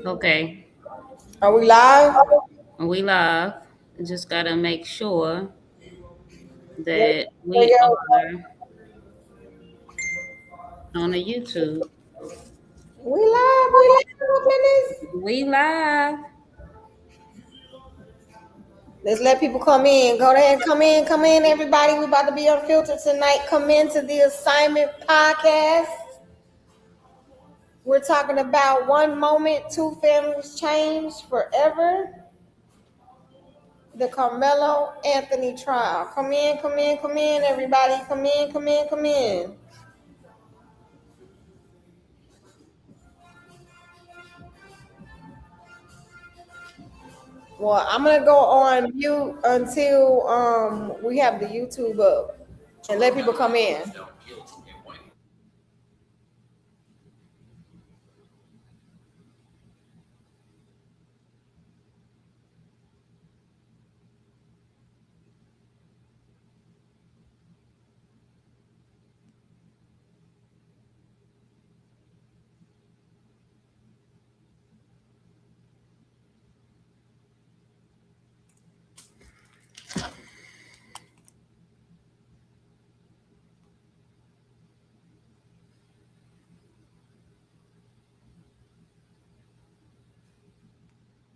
Okay, Are we live? we live. Just gotta make sure There, that there we you are on the YouTube. go. We live. We live. Oh, goodness. We live. Let's let people come in. Go ahead, come in, everybody. We about to be unfiltered tonight. Come into the assignment podcast. We're talking about one moment, two families changed forever. The Carmelo Anthony trial. Come in, everybody. Come in. Well, I'm gonna go on mute until we have the YouTube up and let people come in.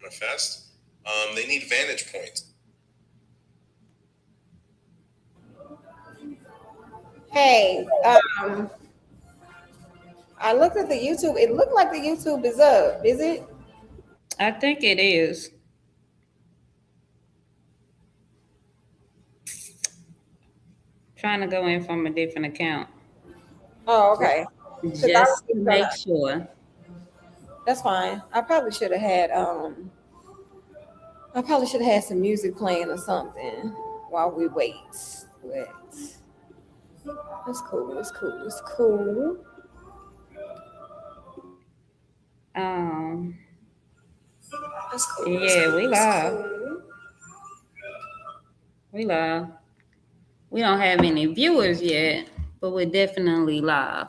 Manifest. They need vantage points. Hey, I looked at the YouTube. It looked like the YouTube is up. Is it? I think it is. Trying to go in from a different account. Oh, okay. Because I was Just to just trying make to. sure. That's fine. I probably should have had I probably should have had some music playing or something while we wait. But it's cool. It's cool. It's cool. Um, It's cool. It's yeah, cool. we It's live. cool. We live. We don't have any viewers yet, but we're definitely live.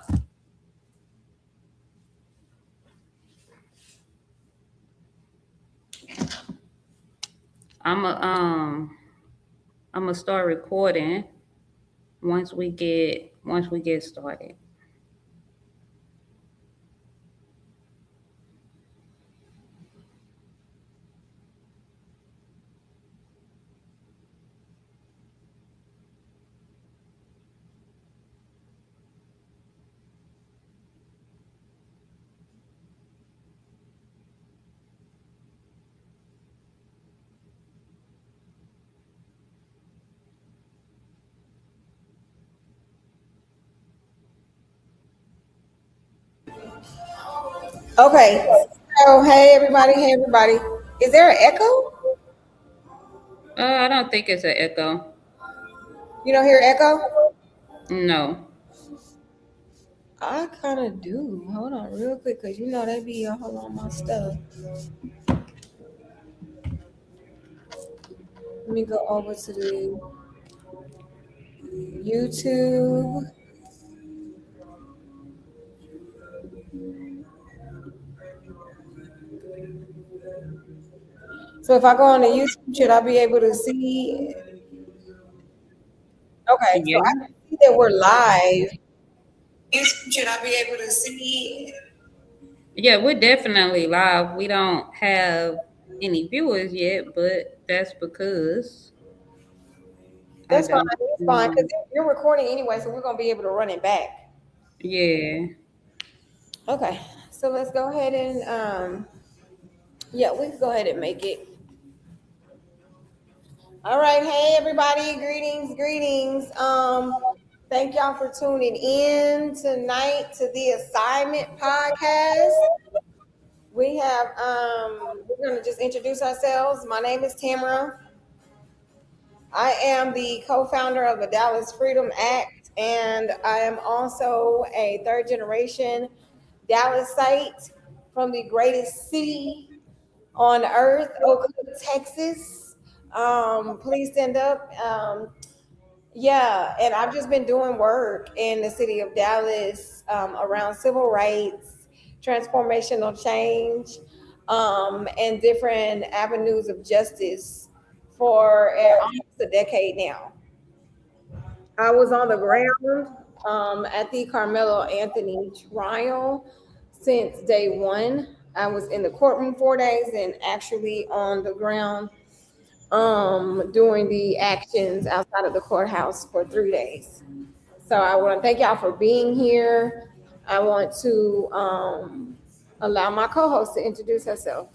I'm a I'm gonna start recording once we get started. Okay. So hey everybody, hey everybody. Is there an echo? I don't think it's an echo. You don't hear echo? No. I kind of do. Hold on, real quick, cause you know they be all on my stuff. Let me go over to the YouTube. So if I go on the YouTube, should I be able to see? Okay, so I Yeah. can see that we're live. Should I be able to see? Yeah, we're definitely live. We don't have any viewers yet, but that's because I That's fine. don't It's fine because know. you're recording anyway, so we're gonna be able to run it back. Yeah. Okay, so let's go ahead and yeah, we can go ahead and make it. All right, hey everybody, greetings. Thank y'all for tuning in tonight to the assignment podcast. We have we're gonna just introduce ourselves. My name is Tamara. I am the co-founder of the Dallas Freedom Act, and I am also a third generation Dallasite from the greatest city on earth, Oak Cliff, Texas. Please stand up. Yeah, and I've just been doing work in the city of Dallas around civil rights, transformational change. and different avenues of justice for almost a decade now. I was on the ground at the Carmelo Anthony trial since day one. I was in the courtroom 4 days and actually on the ground doing the actions outside of the courthouse for 3 days. So I want to thank y'all for being here. I want to allow my co-host to introduce herself.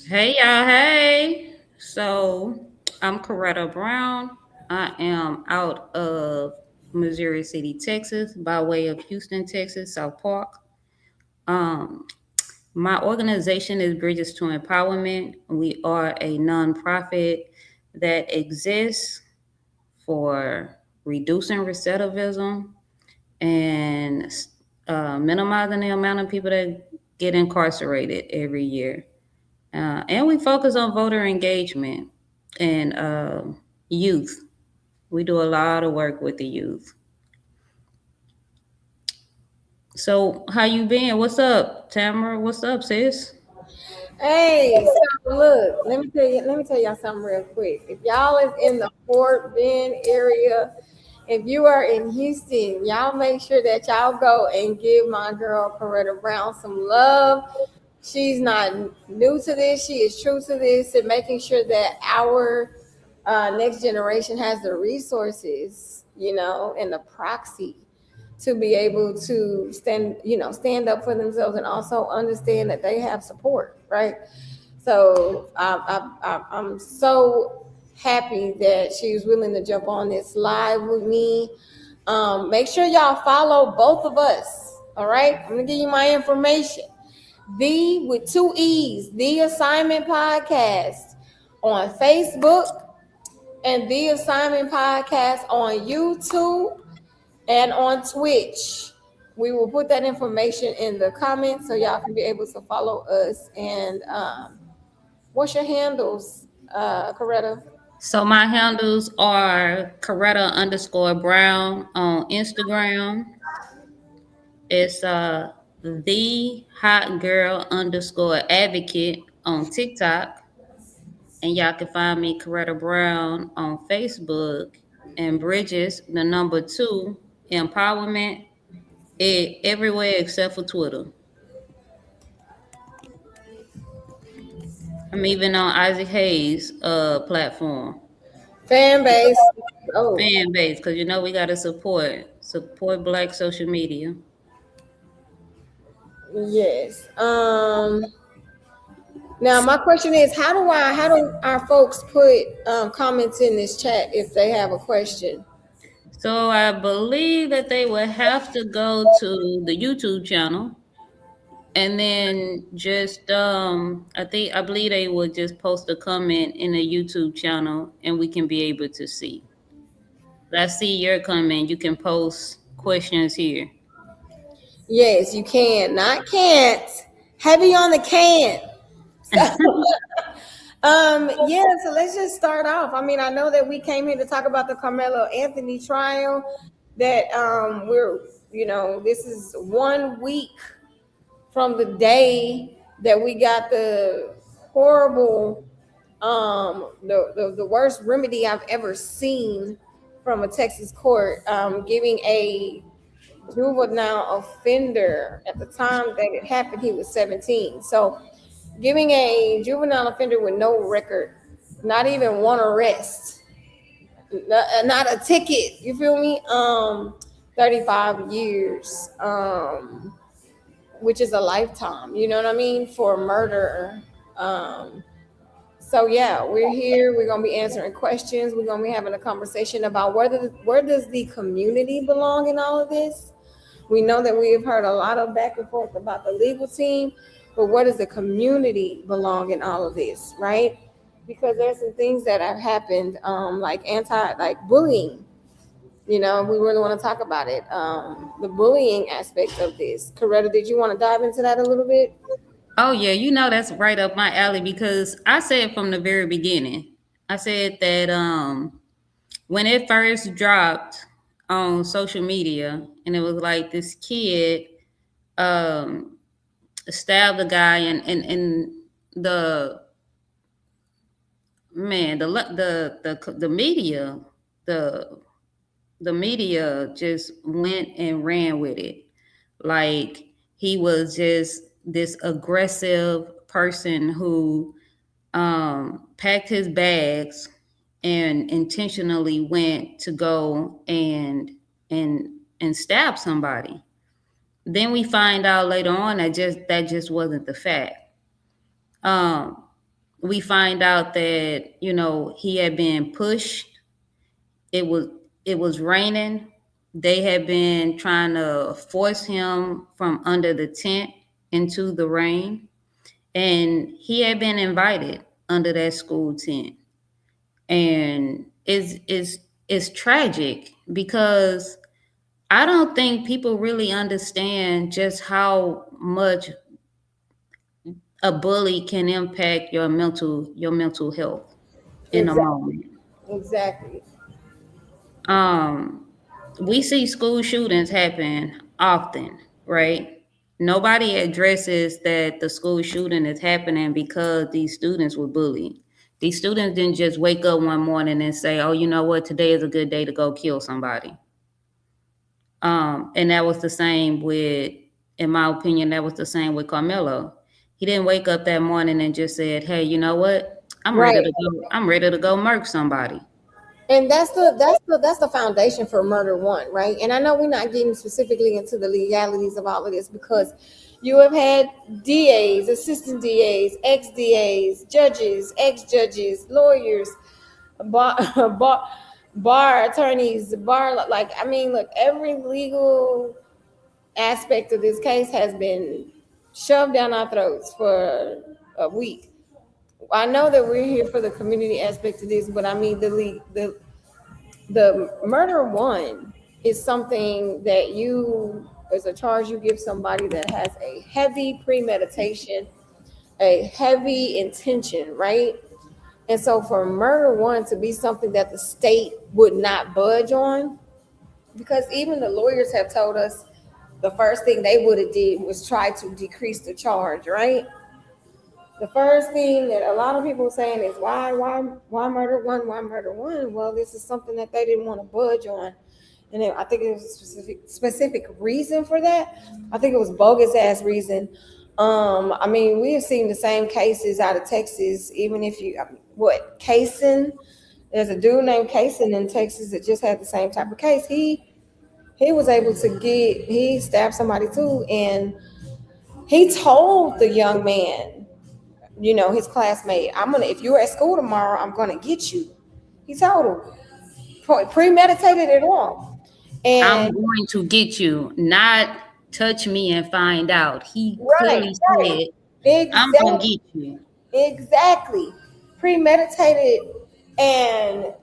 Hey y'all, hey. So I'm Coretta Brown. I am out of Missouri City, Texas, by way of Houston, Texas, South Park. Um, my organization is Bridges to Empowerment. We are a nonprofit that exists for reducing recidivism and minimizing the amount of people that get incarcerated every year. And we focus on voter engagement and youth. We do a lot of work with the youth. So, how you been? What's up, Tamara? What's up, sis? Hey, so look, let me tell y'all something real quick. If y'all is in the Fort Bend area, if you are in Houston, y'all make sure that y'all go and give my girl Coretta Brown some love. She's not new to this. She is true to this and making sure that our next generation has the resources, and the proxy to be able to stand up for themselves and also understand that they have support, right? So I'm so happy that she was willing to jump on this live with me. Make sure y'all follow both of us. All right, I'm gonna give you my information. The with two E's, the Assignment Podcast on Facebook and the Assignment Podcast on YouTube and on Twitch. We will put that information in the comments so y'all can be able to follow us. And what's your handles, Coretta? So, my handles are Coretta underscore Brown on Instagram. It's the hot girl underscore advocate on TikTok. And y'all can find me Coretta Brown on Facebook and Bridges, the number two, empowerment, everywhere except for Twitter. I'm even on Isaac Hayes' platform, Fan base. Oh, fan base, because we gotta support Black social media. yes. Now my question is, how do our folks put comments in this chat if they have a question? So I believe that they would have to go to the YouTube channel and then just I believe they would just post a comment in the YouTube channel and we can be able to see. I see your comment. You can post questions here. Yes, you can. Not can't. Heavy on the can. So, yeah, so let's just start off. I mean, I know that we came here to talk about the Carmelo Anthony trial. That this is 1 week from the day that we got the horrible, the worst remedy I've ever seen from a Texas court, giving a juvenile offender. At the time that it happened, he was 17. So giving a juvenile offender with no record, not even one arrest, not a ticket, you feel me? 35 years, which is a lifetime, you know what I mean, for murder. So yeah, we're here. We're gonna be answering questions. We're gonna be having a conversation about where does the community belong in all of this. We know that we have heard a lot of back and forth about the legal team, but where does the community belong in all of this, right? Because there's some things that have happened, like bullying. We really want to talk about it. The bullying aspect of this. Coretta, did you want to dive into that a little bit? Oh yeah, that's right up my alley because I said from the very beginning. I said that when it first dropped on social media and it was like this kid um stabbed the guy, and the man, the media, the the media just went and ran with it, like he was just this aggressive person who packed his bags and intentionally went to go and stab somebody. Then we find out later on that just wasn't the fact. Um, we find out that he had been pushed. It was it was raining. They had been trying to force him from under the tent into the rain, and he had been invited under that school tent. And it's tragic because I don't think people really understand just how much a bully can impact your mental health in a Exactly. moment. Exactly. Um, we see school shootings happen often, right? Nobody addresses that the school shooting is happening because these students were bullied. These students didn't just wake up one morning and say, "Oh, you know what? Today is a good day to go kill somebody." And that was the same with, in my opinion, that was the same with Carmelo. He didn't wake up that morning and just said, "Hey, you know what? I'm ready Right. to go. I'm ready to go murk somebody." And that's the foundation for murder one, right? And I know we're not getting specifically into the legalities of all of this because you have had DAs, assistant DAs, ex DAs, judges, ex judges, lawyers, bar, bar attorneys, like I mean, look, every legal aspect of this case has been shoved down our throats for a week. I know that we're here for the community aspect of this, but I mean the murder one is something that you is a charge you give somebody that has a heavy premeditation, a heavy intention, right? And so for murder one to be something that the state would not budge on, because even the lawyers have told us the first thing they would have did was try to decrease the charge, right? The first thing that a lot of people are saying is why murder one, why murder one? Well, this is something that they didn't want to budge on, and I think it was a specific reason for that. I think it was bogus ass reason. I mean, we have seen the same cases out of Texas. Even if you, I mean, what Kaysen? There's a dude named Kaysen in Texas that just had the same type of case. He was able to he stabbed somebody too, and he told the young man, his classmate, I'm gonna if you're at school tomorrow, I'm gonna get you. He told him, premeditated it all. I'm And going to get you, not touch me and find out. He right, clearly right. said, I'm going to Exactly. get you. Exactly. Premeditated and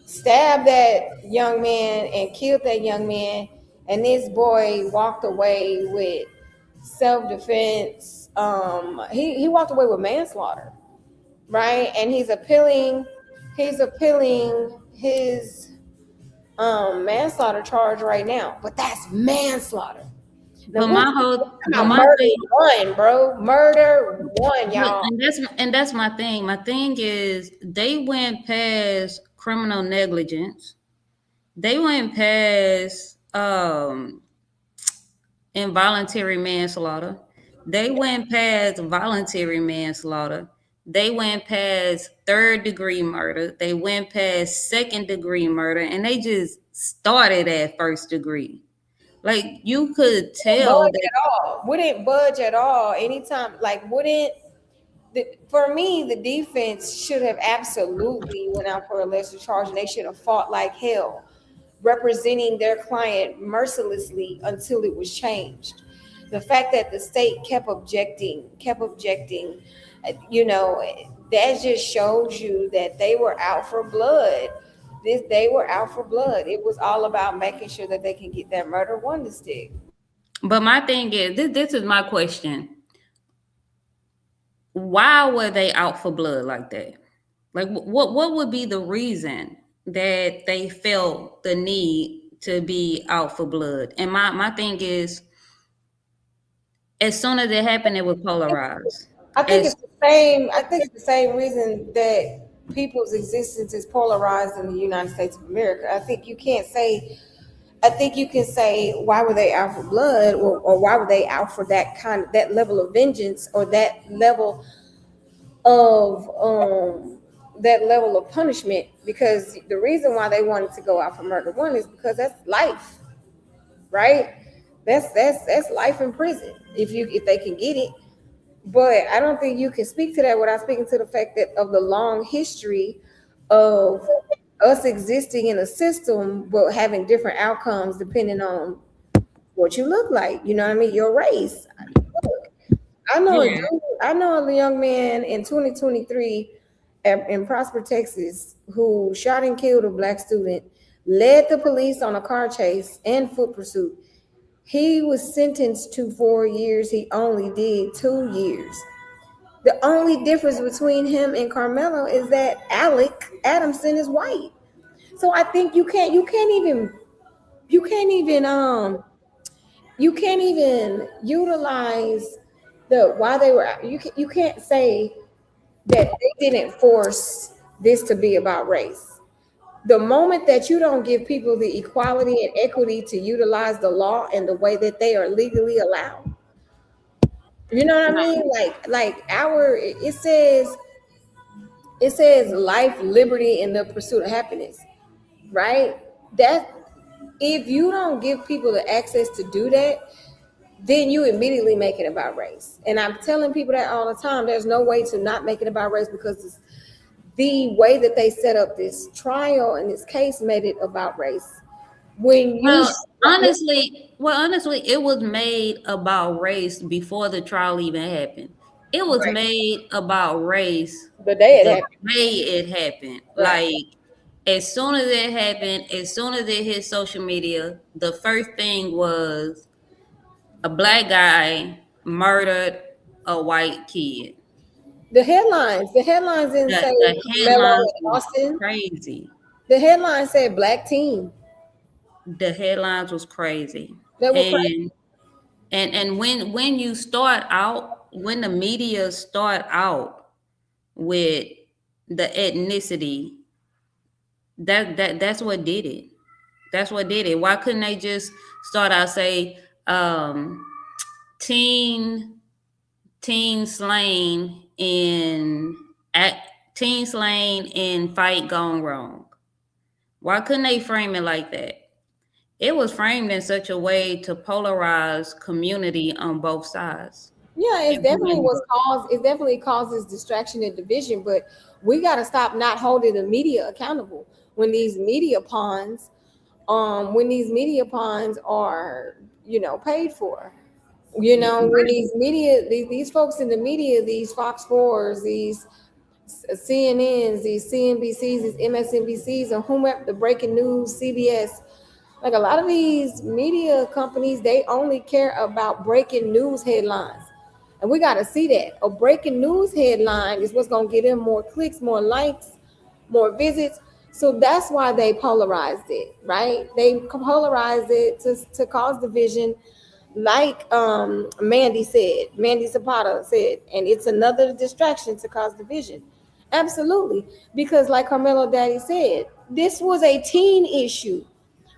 stabbed that young man and killed that young man. And this boy walked away with self-defense. He walked away with manslaughter, right? And he's appealing his manslaughter charge right now. But that's manslaughter. Now But we're my talking whole, but about my murder thing, one, bro. Murder one, but, y'all. and that's my thing. My thing is they went past criminal negligence. They went past involuntary manslaughter. They went past voluntary manslaughter. They went past third degree murder. They went past second degree murder, and they just started at first degree. Like you could tell Budge that. at all. Wouldn't budge at all. Anytime, like wouldn't for me, the defense should have absolutely went out for a lesser charge, and they should have fought like hell, representing their client mercilessly until it was changed. The fact that the state kept objecting, that just shows you that they were out for blood. They were out for blood. It was all about making sure that they can get that murder one to stick. But my thing is, this is my question. Why were they out for blood like that? Like, what would be the reason that they felt the need to be out for blood? And my thing is, As soon as it happened, it was polarized. I think As it's the same. I think it's the same reason that people's existence is polarized in the United States of America. I think you can't say. I think you can say why were they out for blood, or why were they out for that level of vengeance, or that level of punishment. Because the reason why they wanted to go out for murder one is because that's life, right? That's life in prison if they can get it. But I don't think you can speak to that without speaking to the fact that of the long history of us existing in a system but having different outcomes depending on what you look like. You know what I mean? Your race. Look, yeah, I know a young man in 2023 in Prosper, Texas, who shot and killed a black student, led the police on a car chase and foot pursuit. He was sentenced to 4 years. He only did 2 years. The only difference between him and Carmelo is that Alec Adamson is white. So I think you can't even you can't even utilize the why they were you can't say that they didn't force this to be about race. The moment that you don't give people the equality and equity to utilize the law in the way that they are legally allowed, you know what I mean? Like our it says life, liberty, and the pursuit of happiness, right? That if you don't give people the access to do that, then you immediately make it about race. And I'm telling people that all the time. There's no way to not make it about race because it's the way that they set up this trial and this case made it about race. When you well, honestly, it was made about race before the trial even happened. It was right, made about race the day it the happened, way it happened. right? Like as soon as it happened, as soon as it hit social media, the first thing was a black guy murdered a white kid. The headlines didn't say The Mello headlines in was Austin. crazy. The headline said black team. The headlines was crazy. That were crazy. And when you start out, when the media start out with the ethnicity, that's what did it. That's what did it. Why couldn't they just start out say teen teen slain in at teen slain in fight gone wrong? Why couldn't they frame it like that? It was framed in such a way to polarize community on both sides. Yeah, it's It definitely wouldn't what's work. caused. It definitely causes distraction and division. But we got to stop not holding the media accountable when these media pawns, when these media pawns are, paid for. When these media, these folks in the media, these Fox Fours, these CNNs, these CNBCs, these MSNBCs, and whomever, the breaking news, CBS, like a lot of these media companies, they only care about breaking news headlines. And we got to see that. A breaking news headline is what's going to get them more clicks, more likes, more visits. So that's why they polarized it, right? They polarized it to cause division, like Mandy Zapata said, and it's another distraction to cause division. Absolutely. Because like Carmelo Daddy said, this was a teen issue.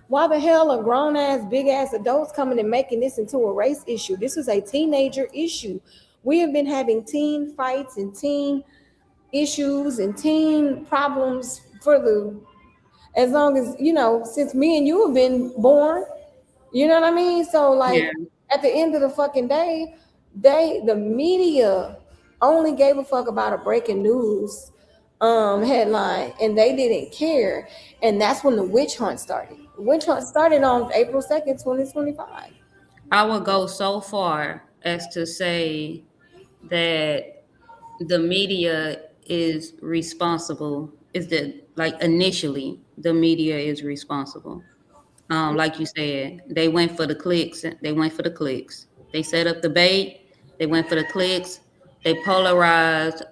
Why the hell are grown ass, big ass adults coming and making this into a race issue? This is a teenager issue. We have been having teen fights and teen issues and teen problems for the as long as since me and you have been born. You know what I mean? So Yeah. like at the end of the fucking day, the media only gave a fuck about a breaking news headline, and they didn't care. And that's when the witch hunt started. The witch hunt started on April 2nd, 2025. I would go so far as to say that the media is responsible, is that like initially the media is responsible. Like you said, they went for the clicks. They went for the clicks. They set up the bait. They went for the clicks. They polarized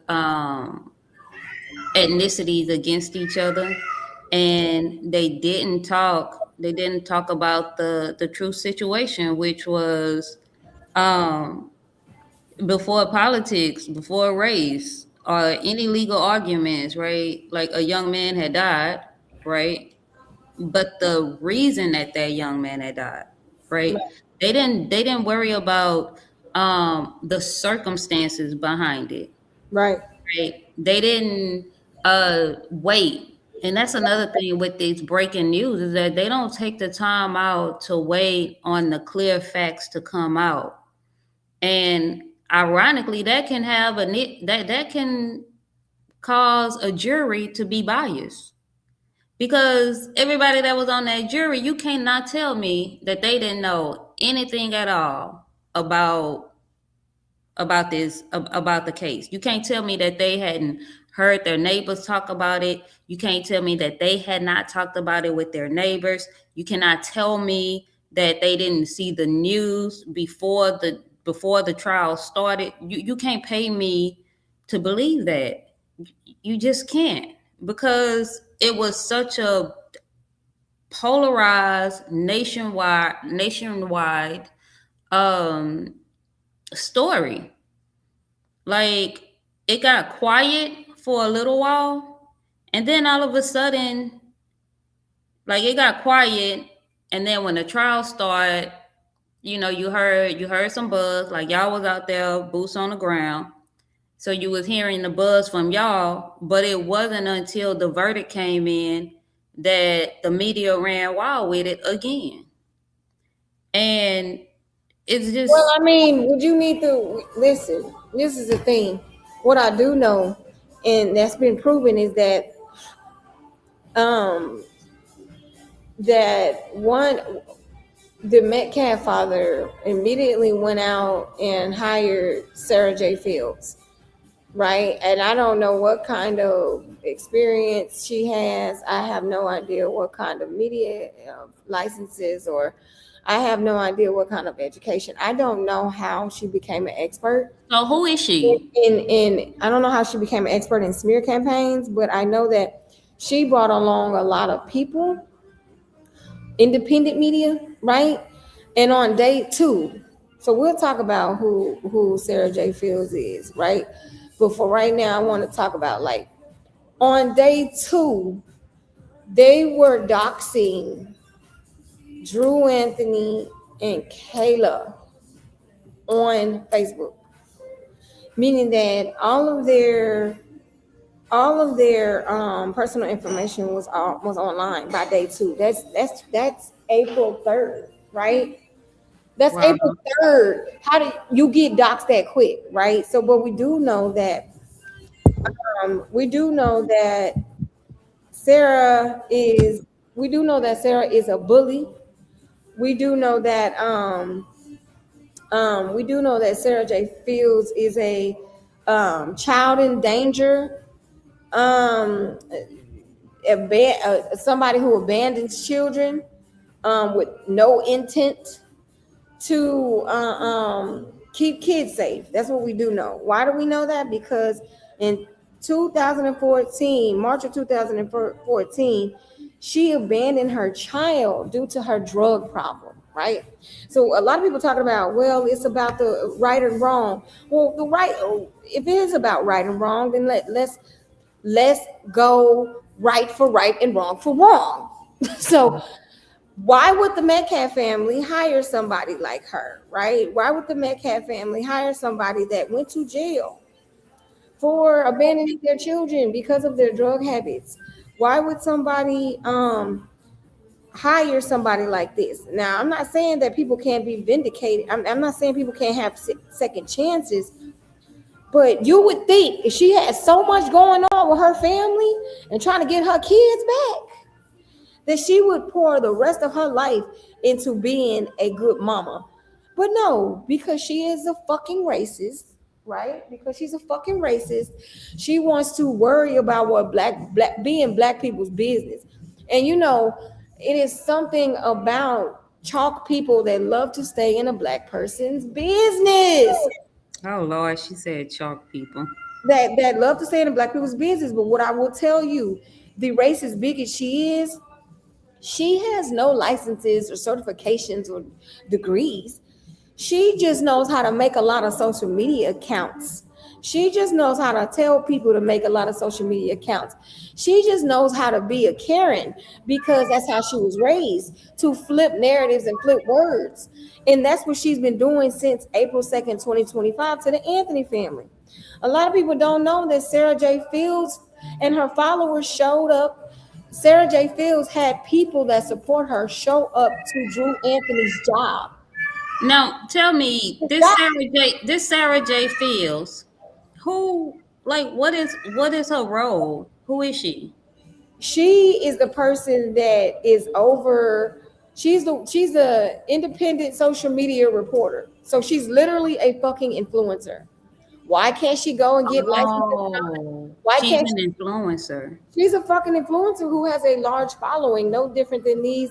ethnicities against each other, and they didn't talk. They didn't talk about the true situation, which was before politics, before race, or any legal arguments, right? Like a young man had died, right? But the reason that that young man had died, right? They didn't worry about the circumstances behind it, Right. right? They didn't wait. And that's another thing with these breaking news is that they don't take the time out to wait on the clear facts to come out. And ironically, that can have that can cause a jury to be biased. Because everybody that was on that jury, you cannot tell me that they didn't know anything at all about the case. You can't tell me that they hadn't heard their neighbors talk about it. You can't tell me that they had not talked about it with their neighbors. You cannot tell me that they didn't see the news before the trial started. You can't pay me to believe that. You just can't, because it was such a polarized nationwide um story. Like, it got quiet for a little while, and then all of a sudden, like, it got quiet, and then when the trial started, you heard some buzz, like y'all was out there, boots on the ground. So you was hearing the buzz from y'all, but it wasn't until the verdict came in that the media ran wild with it again. And it's Well, just I mean, would you need to listen? This is the thing. What I do know, and that's been proven, is um that one the Metcalf father immediately went out and hired Sarah J. Fields, right? And I don't know what kind of experience she has. I have no idea what kind of media licenses, or I have no idea what kind of education. I don't know how she became an expert so who is she? in I don't know how she became an expert in smear campaigns, but I know that she brought along a lot of people, independent media, right? And on day two, so we'll talk about who Sarah J. Fields is, right? But for right now, I want to talk about, like, on day two, they were doxing Drew Anthony and Kayla on Facebook, meaning that all of their personal information was online by day two. That's April 3rd, right? That's Wow. April 3rd. How do you get doxxed that quick, right? So, but we do know that Sarah is we do know that Sarah is a bully. We do know that Sarah J. Fields is a child in danger, um, somebody who abandons children with no intent to keep kids safe. That's what we do know. Why do we know that? Because in 2014, March of 2014, she abandoned her child due to her drug problem, right? So a lot of people talking about, well, it's about the right and wrong. Well, if it is about right and wrong, then let's go right for right and wrong for wrong. So why would the Metcalf family hire somebody like her, right? Why would the Metcalf family hire somebody that went to jail for abandoning their children because of their drug habits? Why would somebody hire somebody like this? Now, I'm not saying that people can't be vindicated. I'm not saying people can't have second chances, but you would think if she had so much going on with her family and trying to get her kids back, that she would pour the rest of her life into being a good mama. But no, because she is a fucking racist, right? Because she's a fucking racist, she wants to worry about what black being black people's business. And it is something about chalk people that love to stay in a black person's business. Oh Lord, she said chalk people. That love to stay in a black people's business. But what I will tell you, the racist bigot she is, she has no licenses or certifications or degrees. She just knows how to make a lot of social media accounts. She just knows how to tell people to make a lot of social media accounts. She just knows how to be a Karen because that's how she was raised, to flip narratives and flip words. And that's what she's been doing since April 2nd, 2025 to the Anthony family. A lot of people don't know that Sarah J. Fields and her followers showed up. Sarah J. Fields had people that support her show up to Drew Anthony's job. Now tell me, this Sarah J. Fields, who, like, what is her role? Who is she? She is the person that is over. She's the independent social media reporter. So she's literally a fucking influencer. Why can't she go and get licensed? Oh, Why she's can't an she? influencer. She's a fucking influencer who has a large following, no different than a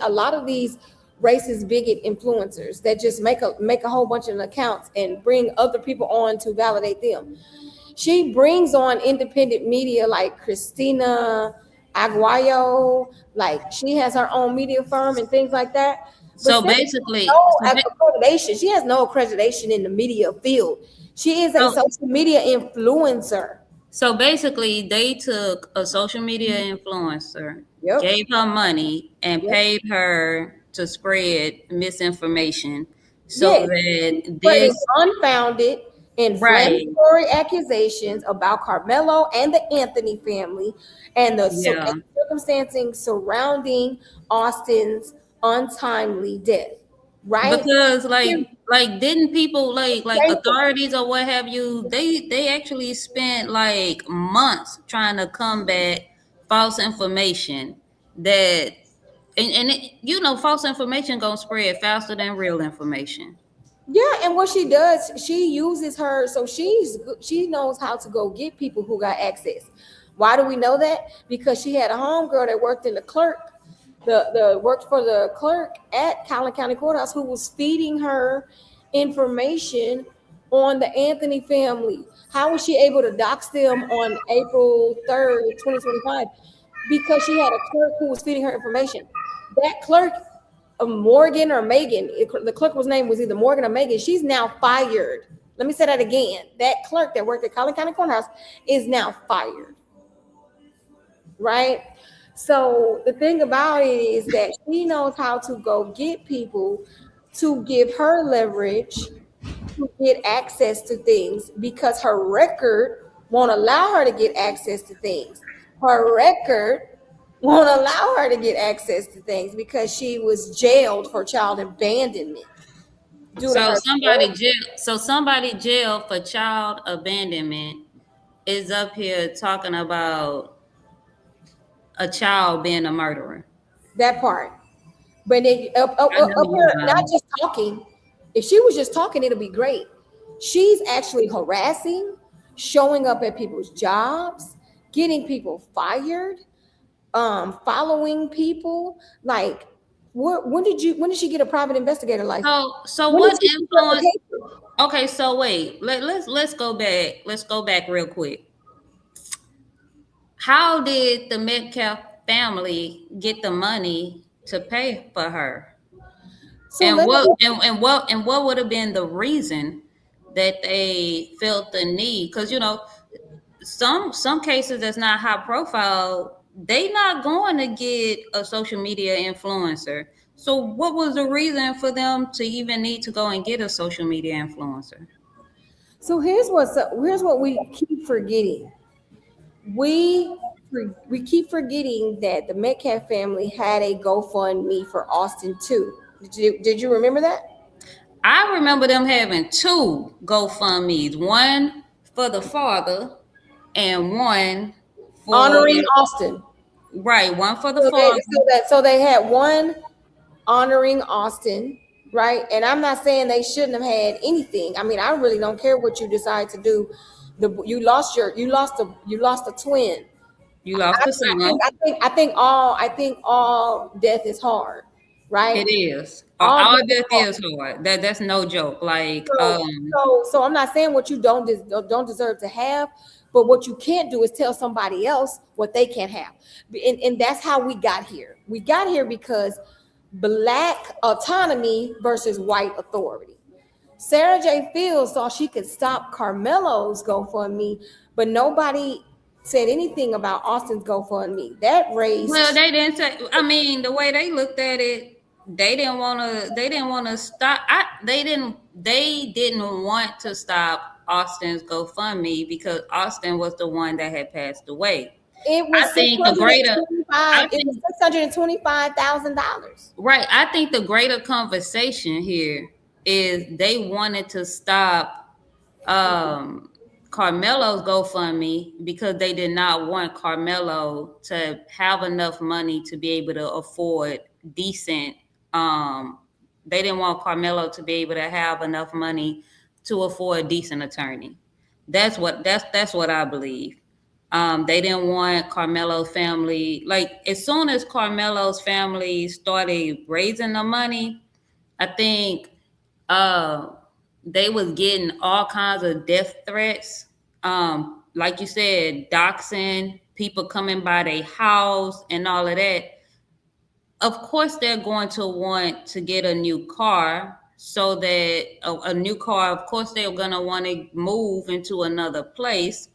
lot of these racist bigot influencers that just make a whole bunch of accounts and bring other people on to validate them. She brings on independent media like Christina Aguayo, like she has her own media firm and things like that. But So Sarah basically, no so, ba- accreditation. She has no accreditation in the media field. She is a so social media influencer. So basically, they took a social media influencer, Yep. gave her money, and Yep. paid her to spread misinformation so Yes. that Spreading this, unfounded, right, inflammatory accusations about Carmelo and the Anthony family and yeah. and circumstancing surrounding Austin's untimely death. Right? Because It's didn't people like shameful. authorities or what have you, they actually spent like months trying to combat false information that false information gonna spread faster than real information. Yeah, and what she does, she uses her, so she knows how to go get people who got access. Why do we know that? Because she had a homegirl that worked in the worked for the clerk at Collin County Courthouse who was feeding her information on the Anthony family. How was she able to dox them on April 3rd, 2025? Because she had a clerk who was feeding her information. That clerk, Morgan or Megan, the clerk's name was either Morgan or Megan. She's now fired. Let me say that again. That clerk that worked at Collin County Courthouse is now fired. Right? So the thing about it is that she knows how to go get people to give her leverage to get access to things because her record won't allow her to get access to things. Her record won't allow her to get access to things because she was jailed for child abandonment due to So her somebody jail so somebody jailed for child abandonment is up here talking about a child being a murderer. that part. But they I know up you here, not lying. just talking. If she was just talking, it'll be great. She's actually harassing, showing up at people's jobs, getting people fired, following people. Like, when did she get a private investigator license? So When did what she pick up the influence? case? Okay, so wait, let's go back. Let's go back real quick. How did the Metcalf family get the money to pay for her? So let me And what would have been the reason that they felt the need? Because some cases that's not high profile, they not going to get a social media influencer. So what was the reason for them to even need to go and get a social media influencer? so here's what we keep forgetting. We we keep forgetting that the Metcalf family had a GoFundMe for Austin too. Did you remember that? I remember them having two GoFundMe's, one for the father and one for Honoring Austin. right, one for the So they father. so they had one honoring Austin, right? And I'm not saying they shouldn't have had anything. I mean, I really don't care what you decide to do. You lost a twin. You lost the I son. think I think I think all death is hard, right? It is. All All death is death hard. is hard. That's no joke. Like, So I'm not saying what you don't deserve to have, but what you can't do is tell somebody else what they can't have, and that's how we got here. We got here because black autonomy versus white authority. Sarah J. Fields thought she could stop Carmelo's GoFundMe, but nobody said anything about Austin's GoFundMe. That Well, raised they didn't say. I mean, the way they looked at it, they didn't want to. They didn't want to stop. They didn't. They didn't want to stop Austin's GoFundMe because Austin was the one that had passed away. it I was six think the hundred and greater. I twenty-five. It was think $625,000. right. I think the greater conversation here is they wanted to stop um Carmelo's GoFundMe because they did not want Carmelo to have enough money to be able to afford decent they didn't want Carmelo to be able to have enough money to afford a decent attorney. That's what I believe. They didn't want Carmelo's family, like as soon as Carmelo's family started raising the money, I think uh, they was getting all kinds of death threats. Like you said, doxing, people coming by their house and all of that. Of course, they're going to want to get a new car so that a new car, of course, they're going to want to move into another place.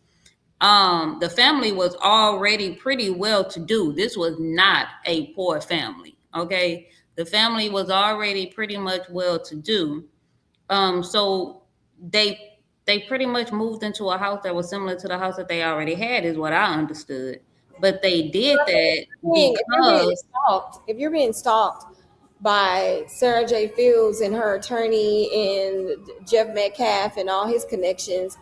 The family was already pretty well to do. This was not a poor family. Okay. The family was already pretty much well to do. So they pretty much moved into a house that was similar to the house that they already had, is what I understood. But they did that because If you're being stalked by Sarah J. Fields and her attorney and Jeff Metcalf and all his connections,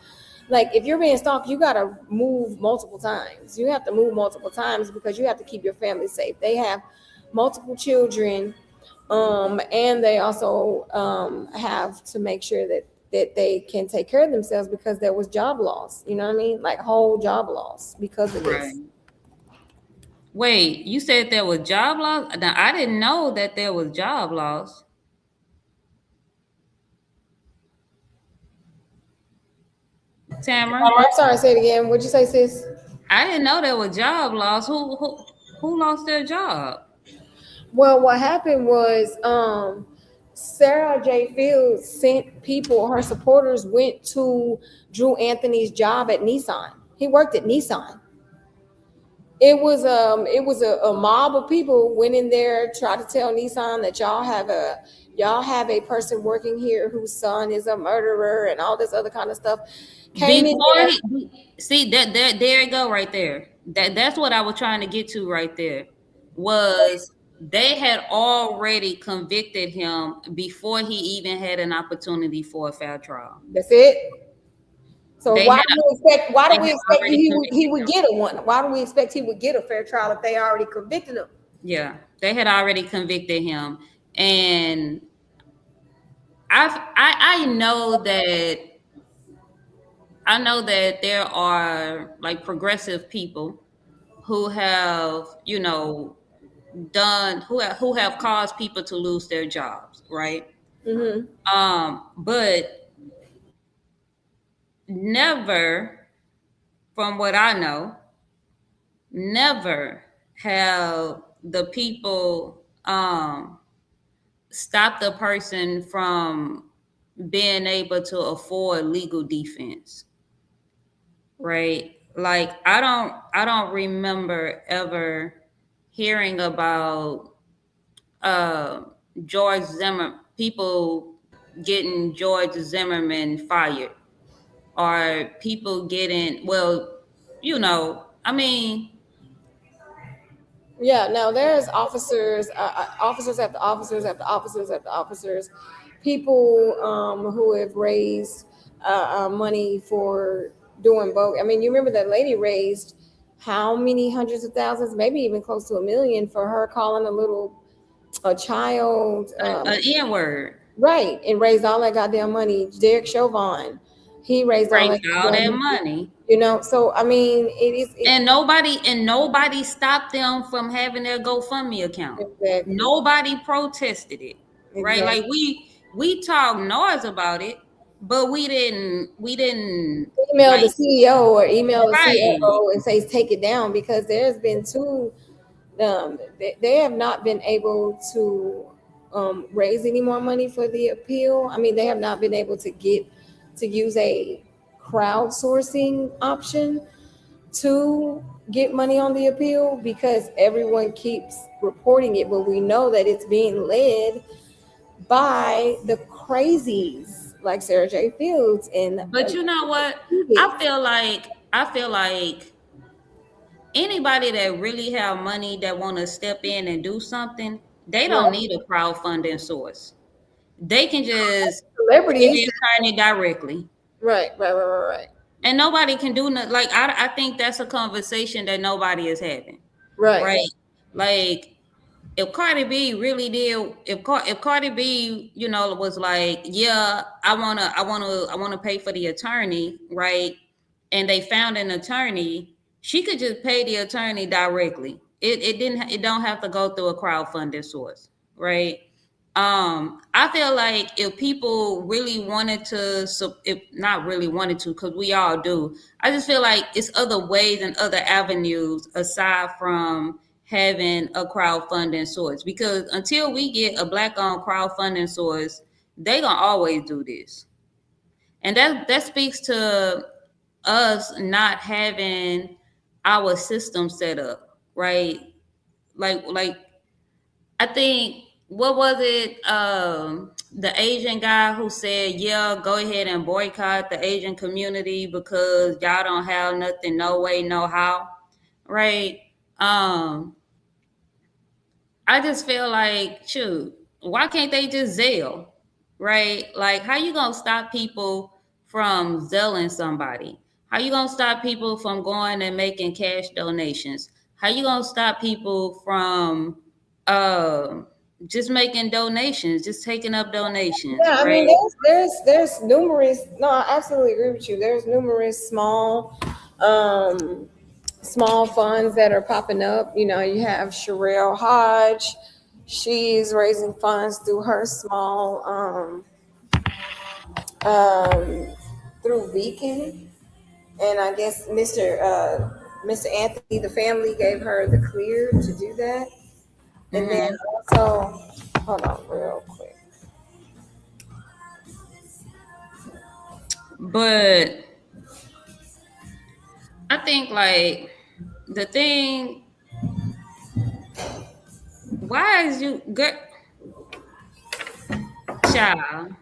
like if you're being stalked, you got to move multiple times. You have to move multiple times because you have to keep your family safe. They have multiple children, and they also have to make sure that they can take care of themselves because there was job loss. You know what I mean? Like whole job loss because of right. this. Wait, you said there was job loss? Now, I didn't know that there was job loss. Tamara, I'm sorry, say it again. What'd you say, sis? I didn't know there was job loss. Who lost their job? Well, what happened was Sarah J. Fields sent people, her supporters went to Drew Anthony's job at Nissan. He worked at Nissan. It was a mob of people went in there, tried to tell Nissan that y'all have a person working here whose son is a murderer and all this other kind of stuff. Came in Before there. see that there you go right there. That's what I was trying to get to right there. Was they had already convicted him before he even had an opportunity for a fair trial. That's it. So They had why they do we had expect already he convicted would him. get a one? Why do we expect he would get a fair trial if they already convicted him? Yeah, they had already convicted him, and I know that there are like progressive people who have done who have caused people to lose their jobs, right? Mm-hmm. But never, from what I know, never have the people stop the person from being able to afford legal defense, right? Like I don't remember ever hearing about uh George Zimmer people getting George Zimmerman fired, or people getting, well, I mean, Yeah, now there's officers, officers after officers after officers after officers, people who have raised money for doing both. I mean, you remember that lady raised how many hundreds of thousands, maybe even close to 1 million for her calling a child, an N word. right, and raised all that goddamn money. Derek Chauvin, he raised all that Raised all goddamn that money. money. So I mean, it is And nobody stopped them from having their GoFundMe account. exactly, Nobody protested it, right? Like exactly. we talked noise about it, but we didn't Email the like, CEO or email the right. CFO and say take it down because there's been two They have not been able to raise any more money for the appeal. I mean, they have not been able to get to use a crowdsourcing option to get money on the appeal because everyone keeps reporting it, but we know that it's being led by the crazies like Sarah J. Fields and But you know what? I feel like anybody that really have money that want to step in and do something, they don't right need a crowdfunding source. They can just pay celebrities. the attorney directly. Right. And nobody can do nothing. Like I think that's a conversation that nobody is having, Right. right? Like if Cardi B really did, if Cardi B, was like, yeah, I wanna pay for the attorney, right? And they found an attorney, she could just pay the attorney directly. It don't have to go through a crowdfunding source, right? I feel like if people really wanted to, if not really wanted to, because we all do, I just feel like it's other ways and other avenues aside from having a crowdfunding source. Because until we get a black-owned crowdfunding source, they gonna always do this, and that speaks to us not having our system set up right. Like I think what was it? The Asian guy who said, "Yeah, go ahead and boycott the Asian community because y'all don't have nothing, no way, no how." Right? Um, I just feel like, shoot, why can't they just Zelle? Right? Like, how you gonna stop people from Zelling somebody? How you gonna stop people from going and making cash donations? How you gonna stop people from uh, just making donations, just taking up donations, Yeah, I mean, right? there's numerous. No, I absolutely agree with you. There's numerous um, small funds that are popping up. You know, you have Sherelle Hodge. She's raising funds through her small through Beacon, and I guess Mr. Anthony, the family gave her the clear to do that. And then Hmm. also, hold on, real quick. But I think like the thing, why is you good child?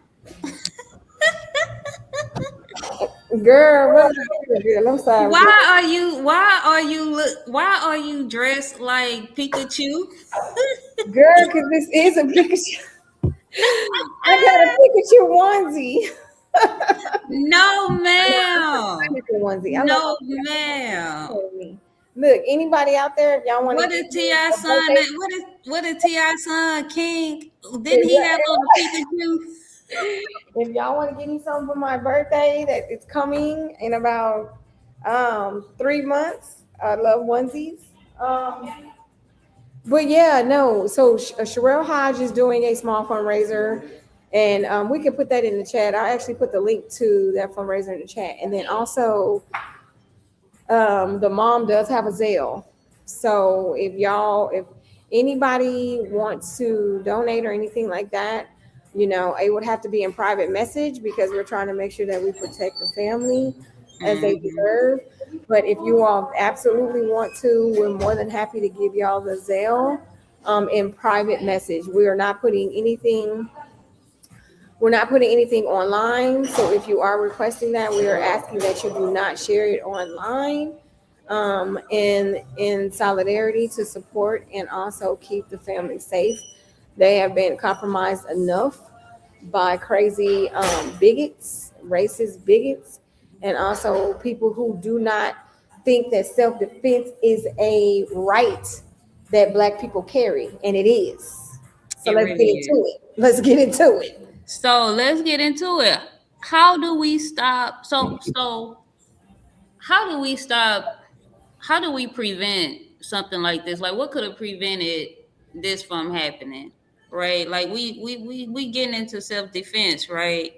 Girl, what is it, girl? I'm sorry. Why are you dressed like Pikachu? Girl, because this is a Pikachu. I got a Pikachu onesie. No, I ma'am. like the onesie. I love No, my ma'am. me. Look, anybody out there, if y'all want to What give is me Ti a son? birthday, What is Ti son King? Didn't he have on a if Pikachu? if y'all want to give me something for my birthday that it's coming in about 3 months, I love onesies. But yeah, no. So Sherelle Hodge is doing a small fundraiser, and we can put that in the chat. I actually put the link to that fundraiser in the chat, and then also the mom does have a Zelle. So if anybody wants to donate or anything like that, you know, it would have to be in private message because we're trying to make sure that we protect the family as they Hmm. deserve. But if you all absolutely want to, we're more than happy to give y'all the Zelle in private message. We are not putting anything. We're not putting anything online. So if you are requesting that, we are asking that you do not share it online in solidarity to support and also keep the family safe. They have been compromised enough by crazy bigots, racist bigots, and also people who do not think that self defense is a right that Black people carry, and it is. So It let's really get into is. it. Let's get into it. So let's get into it. How do we stop? How do we stop? How do we prevent something like this? Like, what could have prevented this from happening? Right? Like, we getting into self defense, right?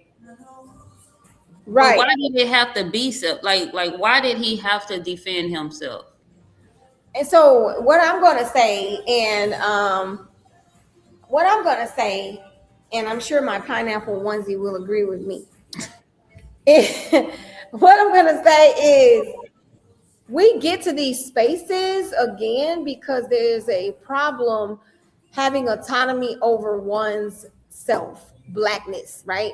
But Right. why did it have to be so? Like, why did he have to defend himself? And so what I'm gonna say, and what I'm gonna say, and I'm sure my pineapple onesie will agree with me. What I'm gonna say is we get to these spaces again because there's a problem having autonomy over one's self, blackness, right?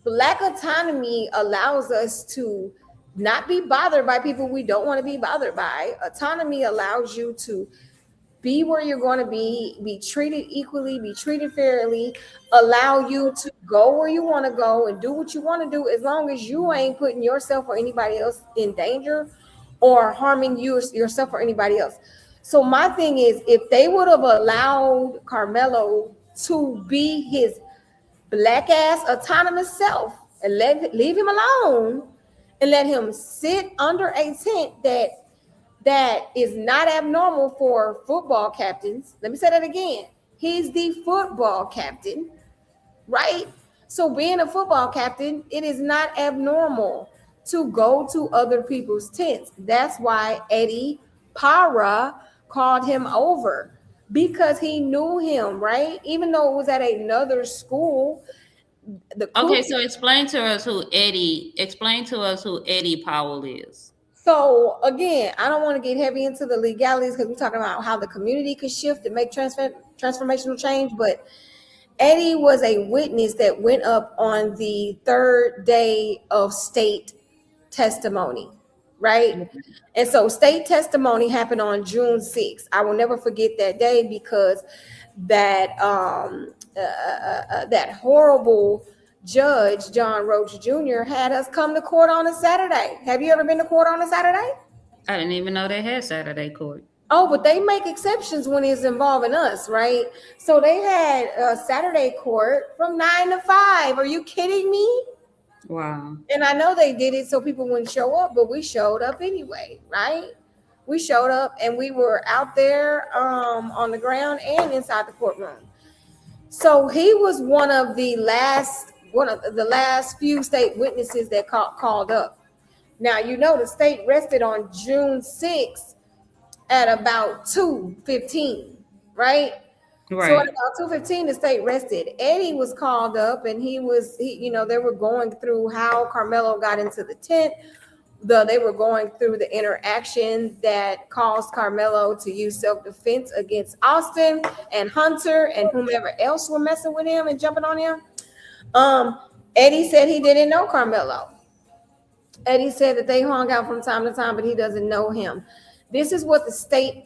Black autonomy allows us to not be bothered by people we don't want to be bothered by. Autonomy allows you to be where you're going to be treated equally, be treated fairly, allow you to go where you want to go and do what you want to do as long as you ain't putting yourself or anybody else in danger or harming yourself or anybody else. So my thing is, if they would have allowed Karmelo to be his black ass autonomous self and leave him alone and let him sit under a tent that is not abnormal for football captains. Let me say that again. He's the football captain, right? So being a football captain, it is not abnormal to go to other people's tents. That's why Eddie Para called him over because he knew him, right? Even though it was at another school, the Okay, coop. so explain to us who Eddie Powell is. So again, I don't want to get heavy into the legalities because we're talking about how the community could shift and make transformational change. But Eddie was a witness that went up on the third day of state testimony, right? And so state testimony happened on June 6th. I will never forget that day because that horrible judge John Roach Jr. had us come to court on a Saturday. Have you ever been to court on a Saturday? I didn't even know they had Saturday court. Oh, but they make exceptions when it's involving us, right? So they had a Saturday court from 9 to 5. Are you kidding me? Wow. And I know they did it so people wouldn't show up, but we showed up anyway, right? We showed up and we were out there on the ground and inside the courtroom. So he was one of the last few state witnesses that called up. Now you know the state rested on June 6th at about 2:15, right? So at Right. about 2:15, the state rested. Eddie was called up, and they were going through how Karmelo got into the tent. They were going through the interaction that caused Karmelo to use self-defense against Austin and Hunter and whomever else were messing with him and jumping on him. Um, Eddie said he didn't know Karmelo. Eddie said that they hung out from time to time, but he doesn't know him. This is what the state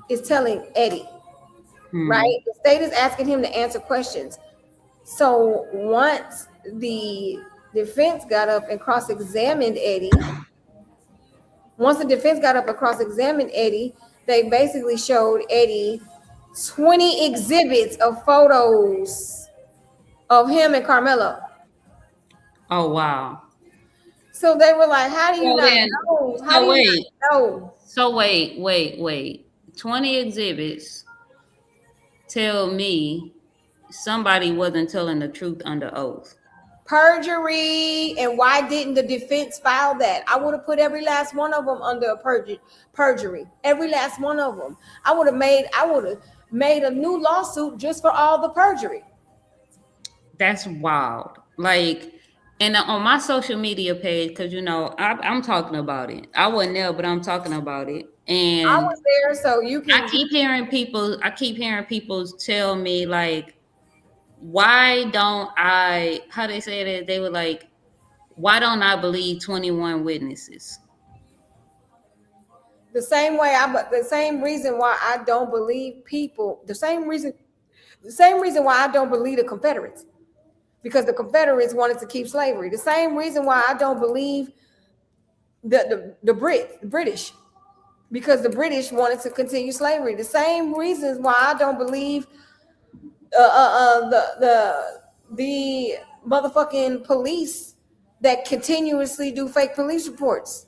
is telling Eddie, Hmm. right? The state is asking him to answer questions. So once the defense got up and cross-examined Eddie, they basically showed Eddie 20 exhibits of photos of him and Karmelo. Oh wow. So they were like, "How do you So not then, know? How do so you wait, not know?" wait. 20 exhibits tell me somebody wasn't telling the truth under oath. Perjury. And why didn't the defense file that? I would have put every last one of them under a perjury. Every last one of them. I would have made a new lawsuit just for all the perjury. That's wild. Like, and on my social media page, because I'm talking about it. I wasn't there, but I'm talking about it. I And was there, so you I can. keep hearing people, tell me like, why don't I, how they say that? They were like, why don't I believe 21 witnesses? The same reason why I don't believe people. The same reason why I don't believe the Confederates, because the Confederates wanted to keep slavery. The same reason why I don't believe the British, because the British wanted to continue slavery. The same reasons why I don't believe the motherfucking police that continuously do fake police reports,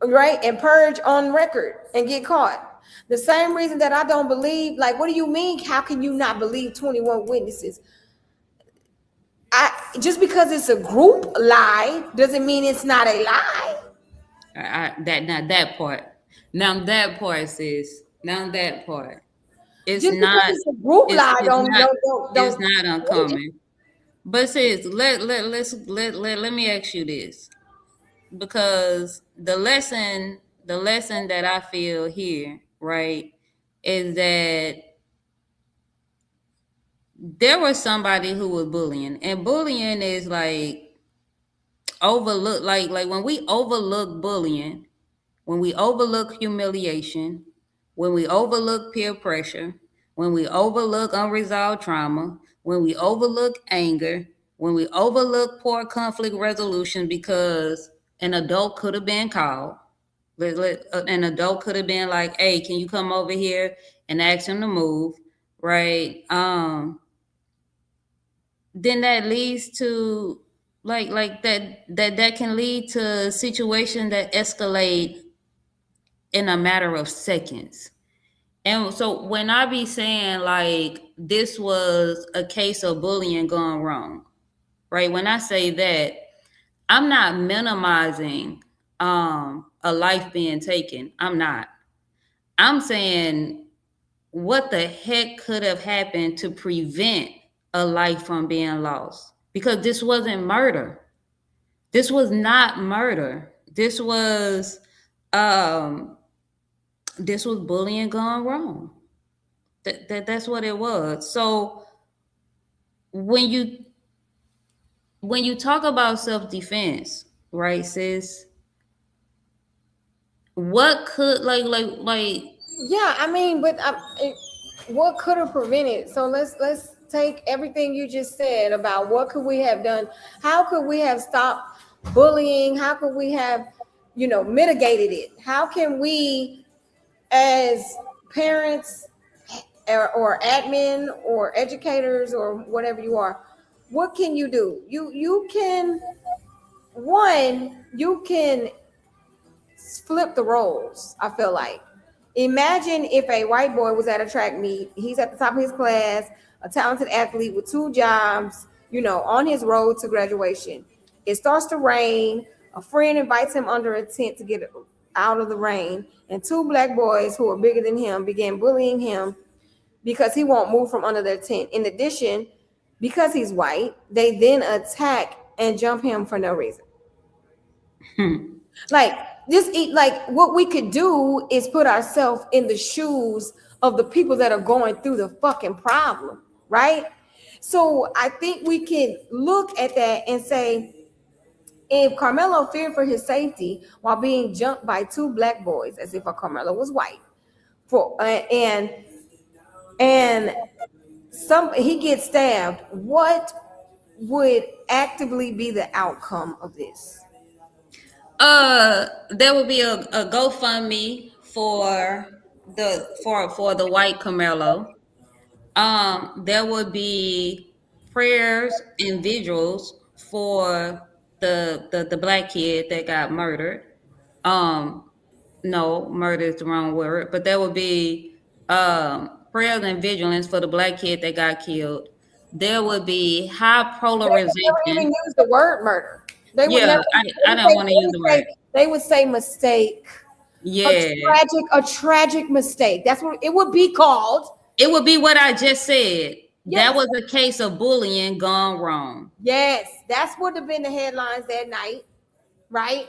right, and purge on record and get caught. The same reason that I don't believe, like, what do you mean? How can you not believe 21 witnesses? Just because it's a group lie doesn't mean it's not a lie. That not that part. Now that part, sis. Now that part. It's Just because not. it's a group It's lie, it's not. It's don't not change it. uncommon. But sis, let me ask you this, because the lesson that I feel here, right, is that there was somebody who was bullying, and bullying is like overlook, like when we overlook bullying, when we overlook humiliation, when we overlook peer pressure, when we overlook unresolved trauma, when we overlook anger, when we overlook poor conflict resolution because an adult could have been called. An adult could have been like, "Hey, can you come over here and ask him to move?" Right? Then that leads to that can lead to situations that escalate in a matter of seconds. And so when I be saying like this was a case of bullying gone wrong, right? When I say that, I'm not minimizing a life being taken. I'm not. I'm saying what the heck could have happened to prevent a life from being lost? Because this wasn't murder. This was not murder. Um this was bullying gone wrong. That's what it was. So when you when you talk about self defense, right, sis? What could Yeah, I mean, but what could have prevented? So let's take everything you just said about what could we have done. How could we have stopped bullying? How could we have, mitigated it? How can we, as parents or admin or educators or whatever you are, what can you do? You can, one, you can flip the roles. I feel like, imagine if a white boy was at a track meet, he's at the top of his class, a talented athlete with two jobs, on his road to graduation. It starts to rain. A friend invites him under a tent to get out of the rain, and two black boys who are bigger than him begin bullying him because he won't move from under their tent. In addition, because he's white, they then attack and jump him for no reason. Like, just eat, like, what we could do is put ourselves in the shoes of the people that are going through the fucking problem, right? So I think we can look at that and say, if Carmelo feared for his safety while being jumped by two black boys, as if Carmelo was white, for and some he gets stabbed, what would actively be the outcome of this? there would be a GoFundMe for the white Camelo. There would be prayers and vigils for the black kid that got murdered. Um, no, murder is the wrong word, but there would be prayers and vigilance for the black kid that got killed. There would be high They would never even polarization. use the word murder. They would Yeah, never. I don't want to use the word. They would say mistake. Yeah, A tragic mistake. That's what it would be called. it would be what I just said. That Yes, was a case of bullying gone wrong. yes. That's would have been the headlines that night, right?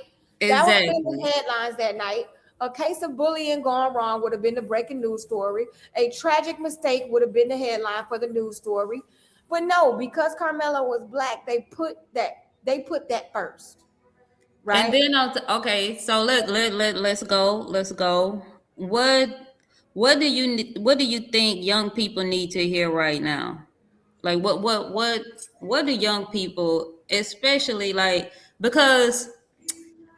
That would have been the Exactly. headlines that night. A case of bullying gone wrong would have been the breaking news story. A tragic mistake would have been the headline for the news story. But no, because Carmelo was black, they put that first, And right? then okay, so let's go. What do you think young people need to hear right now? Like what do young people, especially like, because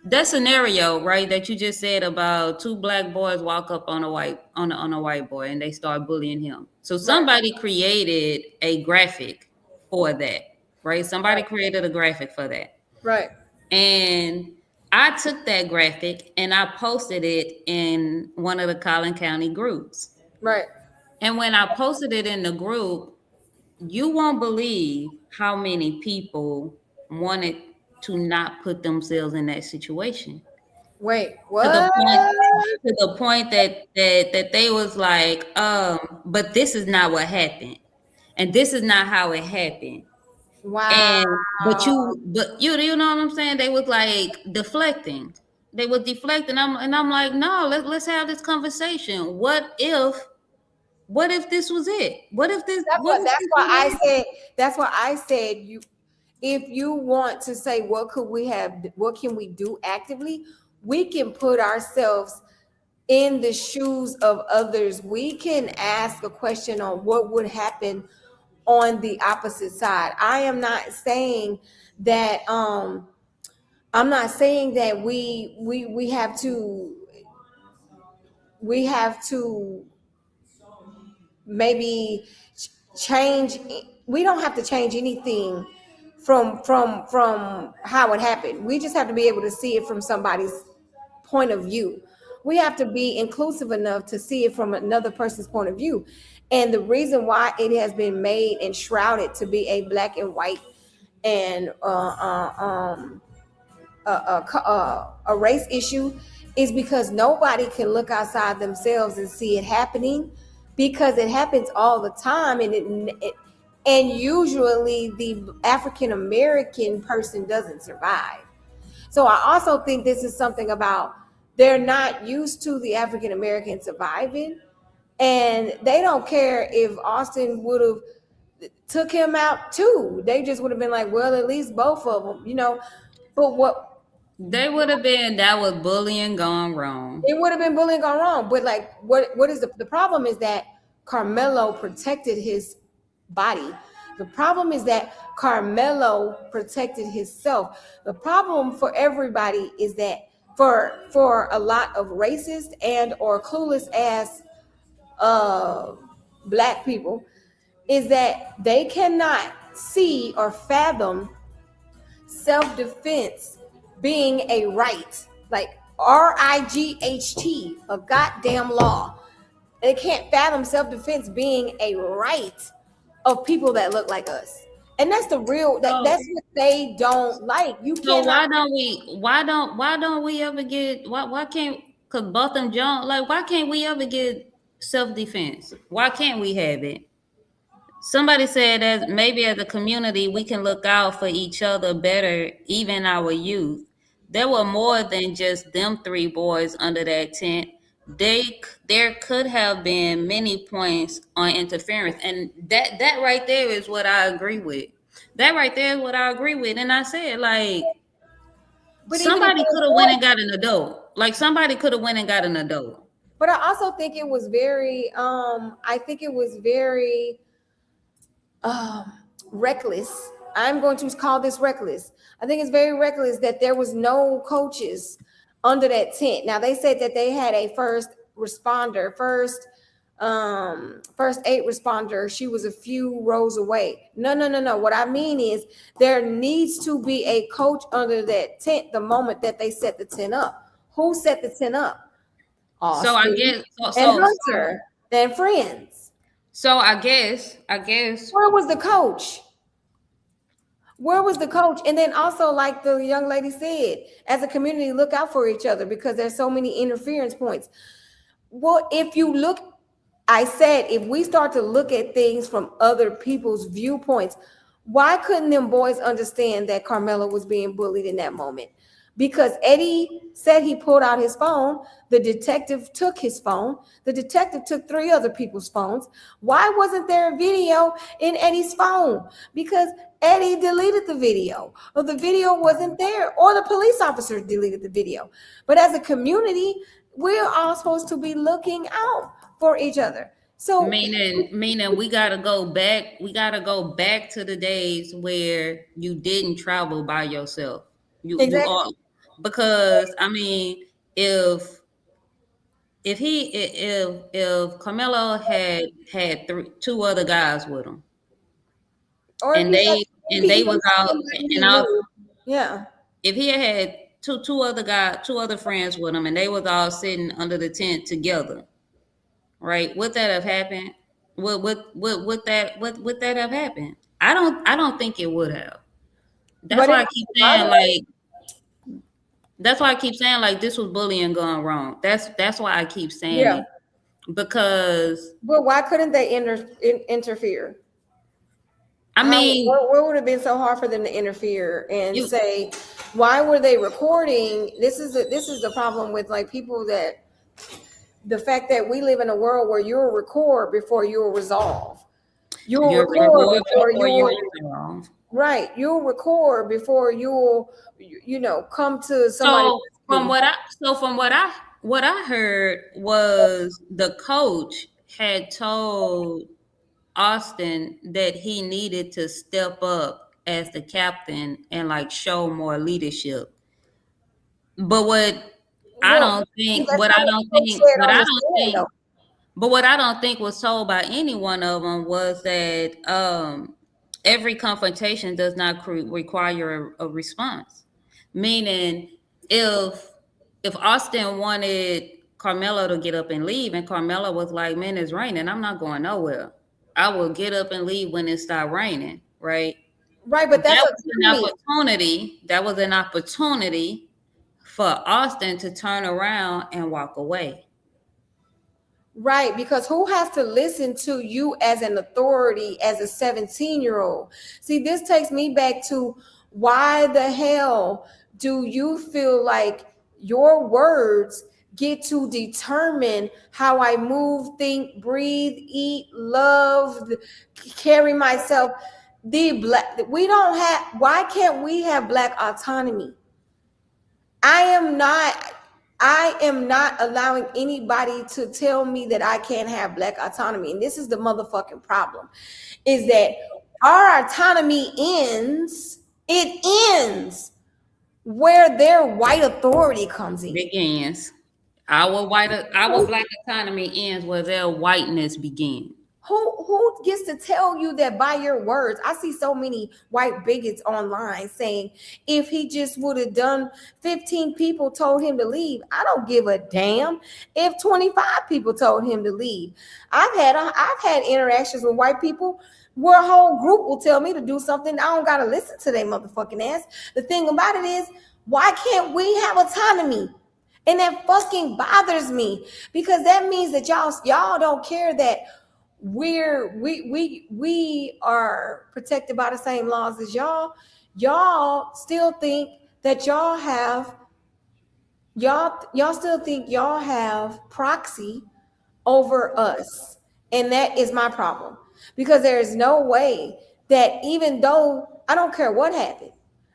that scenario, right, that you just said about two black boys walk up on a white boy and they start bullying him. So Right, somebody created a graphic for that, right? Somebody created a graphic for that. right, And I took that graphic and I posted it in one of the Collin County groups. right. And when I posted it in the group, you won't believe how many people wanted to not put themselves in that situation. Wait, to the what? point that they was like, but this is not what happened, and this is not how it happened. Wow. And but you know what I'm saying? They was like deflecting. They was deflecting. I'm like, no, let's have this conversation. What if this was it? What if That's this why I was it? said that's why I said you if you want to say what can we do actively, we can put ourselves in the shoes of others. We can ask a question on what would happen on the opposite side. I am not saying that I'm not saying that we have to maybe change. We don't have to change anything from how it happened. We just have to be able to see it from somebody's point of view. We have to be inclusive enough to see it from another person's point of view. And the reason why it has been made and shrouded to be a black and white and a race issue is because nobody can look outside themselves and see it happening, because it happens all the time, and usually the African American person doesn't survive. So I also think this is something about they're not used to the African American surviving, and they don't care if Austin would have took him out too. They just would have been like, well, at least both of them, you know. But what They would have been that was bullying gone wrong. it would have been bullying gone wrong. But like, what is the problem is that Carmelo protected his body. The problem is that Carmelo protected himself. The problem for everybody is that for a lot of racist and or clueless ass uh black people is that they cannot see or fathom self-defense being a right, like RIGHT, a goddamn law. They can't fathom self-defense being a right of people that look like us. And that's the real that's So what they don't like. You so cannot. why don't we ever get why can't cause both them John like why can't we ever get self defense? Why can't we have it? Somebody said that maybe as a community we can look out for each other better, even our youth. There were more than just them three boys under that tent. There could have been many points on interference, and that right there is what I agree with. That right there is what I agree with, and I said like But even if somebody it could have went was, and got an adult. Like somebody could have went and got an adult. but I also think it was very I think it was very um, reckless. I'm going to call this reckless. I think it's very reckless that there was no coaches under that tent. Now they said that they had a first aid responder. She was a few rows away. No. What I mean is there needs to be a coach under that tent the moment that they set the tent up. Who set the tent up? So I Austin guess and Hunter and friends. I guess Where was the coach? Where was the coach? And then also, like the young lady said, as a community, look out for each other because there's so many interference points. Well, if you look, I said, if we start to look at things from other people's viewpoints, why couldn't them boys understand that Carmelo was being bullied in that moment? Because Eddie said he pulled out his phone. The detective took his phone. The detective took three other people's phones. Why wasn't there a video in Eddie's phone? Because Eddie deleted the video, or the video wasn't there, or the police officer deleted the video. But as a community, we're all supposed to be looking out for each other. So meaning we gotta go back to the days where you didn't travel by yourself. You exactly. all because I mean if Carmelo had two other guys with him Or and they he was had out somebody and he out knew. Yeah. if he had two other friends with him and they was all sitting under the tent together, right? Would that have happened? Would that have happened? I don't think it would have. That's But why it I keep saying other like That's why I keep saying like this was bullying gone wrong. That's why I keep saying Yeah. it because But why couldn't they interfere? I How mean what would have been so hard for them to interfere and you say, why were they recording? This is the problem with like people that the fact that we live in a world where you'll record before you'll resolve. You'll you're record rewarded before before you you'll resolve. right. You'll record before you'll come to somebody's So from rescue. what I heard was the coach had told Austin that he needed to step up as the captain and like show more leadership. But Well, see, that's not what the coach said what on I the don't stand though. think but what I don't think was told by any one of them was that every confrontation does not require a response. Meaning, if Austin wanted Carmelo to get up and leave, and Carmelo was like, "Man, it's raining. I'm not going nowhere. I will get up and leave when it stopped raining." Right? Right, but that's That was an autonomy. opportunity. That was an opportunity for Austin to turn around and walk away. Right, because who has to listen to you as an authority as a 17-year-old? See, this takes me back to why the hell do you feel like your words get to determine how I move, think, breathe, eat, love, carry myself? The black we don't have why can't we have black autonomy? I am not I am not allowing anybody to tell me that I can't have black autonomy. And this is the motherfucking problem. Is that our autonomy ends, it ends where their white authority comes in. Begins. Our black economy ends where their whiteness begins. Who gets to tell you that by your words? I see so many white bigots online saying if he just would have done 15 people told him to leave. I don't give a damn if 25 people told him to leave. I've had interactions with white people where a whole group will tell me to do something. I don't gotta listen to their motherfucking ass. The thing about it is, why can't we have autonomy? And that fucking bothers me because that means that y'all don't care that we are protected by the same laws as y'all still think that y'all still think y'all have proxy over us, and that is my problem because there is no way that even though I don't care what happened,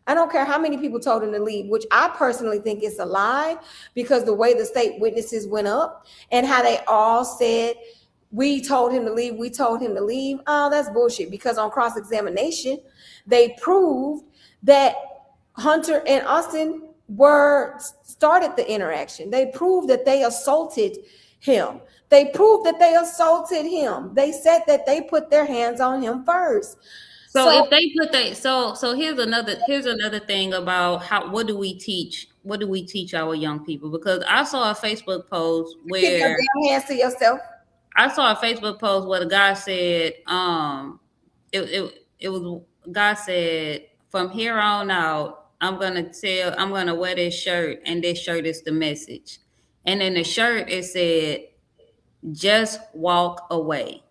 I don't care how many people told him to leave, which I personally think is a lie because the way the state witnesses went up and how they all said we told him to leave, we told him to leave. Oh, that's bullshit because on cross-examination, they proved that Hunter and Austin were started the interaction. They proved that they assaulted him. They proved that they assaulted him. They said that they put their hands on him first. So So if they put that so here's another thing about how what do we teach our young people? Because I saw a Facebook post keep your where damn hands to yourself. the guy said, it was guy said, from here on out, I'm gonna wear this shirt, and this shirt is the message. And in the shirt it said, just walk away.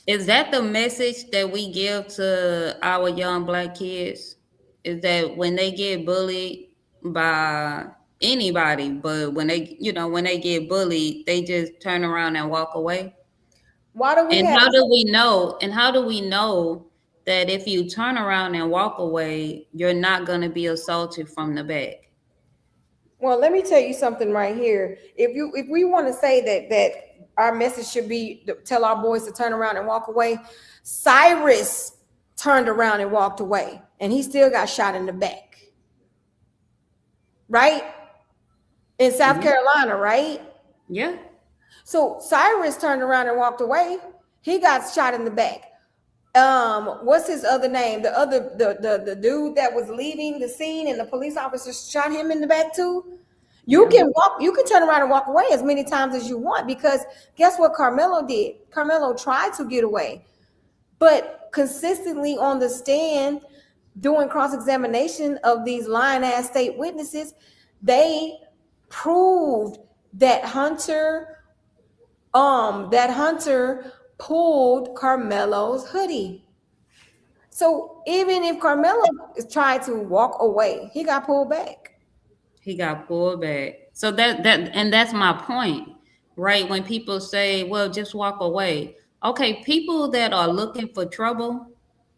Is that the message that we give to our young black kids? Is that when they get bullied by anybody, but when they get bullied, they just turn around and walk away? Why do we And have how do we know? And how do we know that if you turn around and walk away, you're not going to be assaulted from the back? Well, let me tell you something right here. If we want to say that our message should be to tell our boys to turn around and walk away, Cyrus turned around and walked away, and he still got shot in the back, right? In South Yeah. Carolina, right? Yeah. So Cyrus turned around and walked away. He got shot in the back. What's his other name? The dude that was leaving the scene and the police officers shot him in the back too. Yeah. You can turn around and walk away as many times as you want because guess what Carmelo did? Carmelo tried to get away, but consistently on the stand, doing cross-examination of these lying ass state witnesses, they proved that Hunter pulled Carmelo's hoodie. So even if Carmelo tried to walk away, he got pulled back. He got pulled back. So that's my point, right? When people say, "Well, just walk away." Okay, people that are looking for trouble,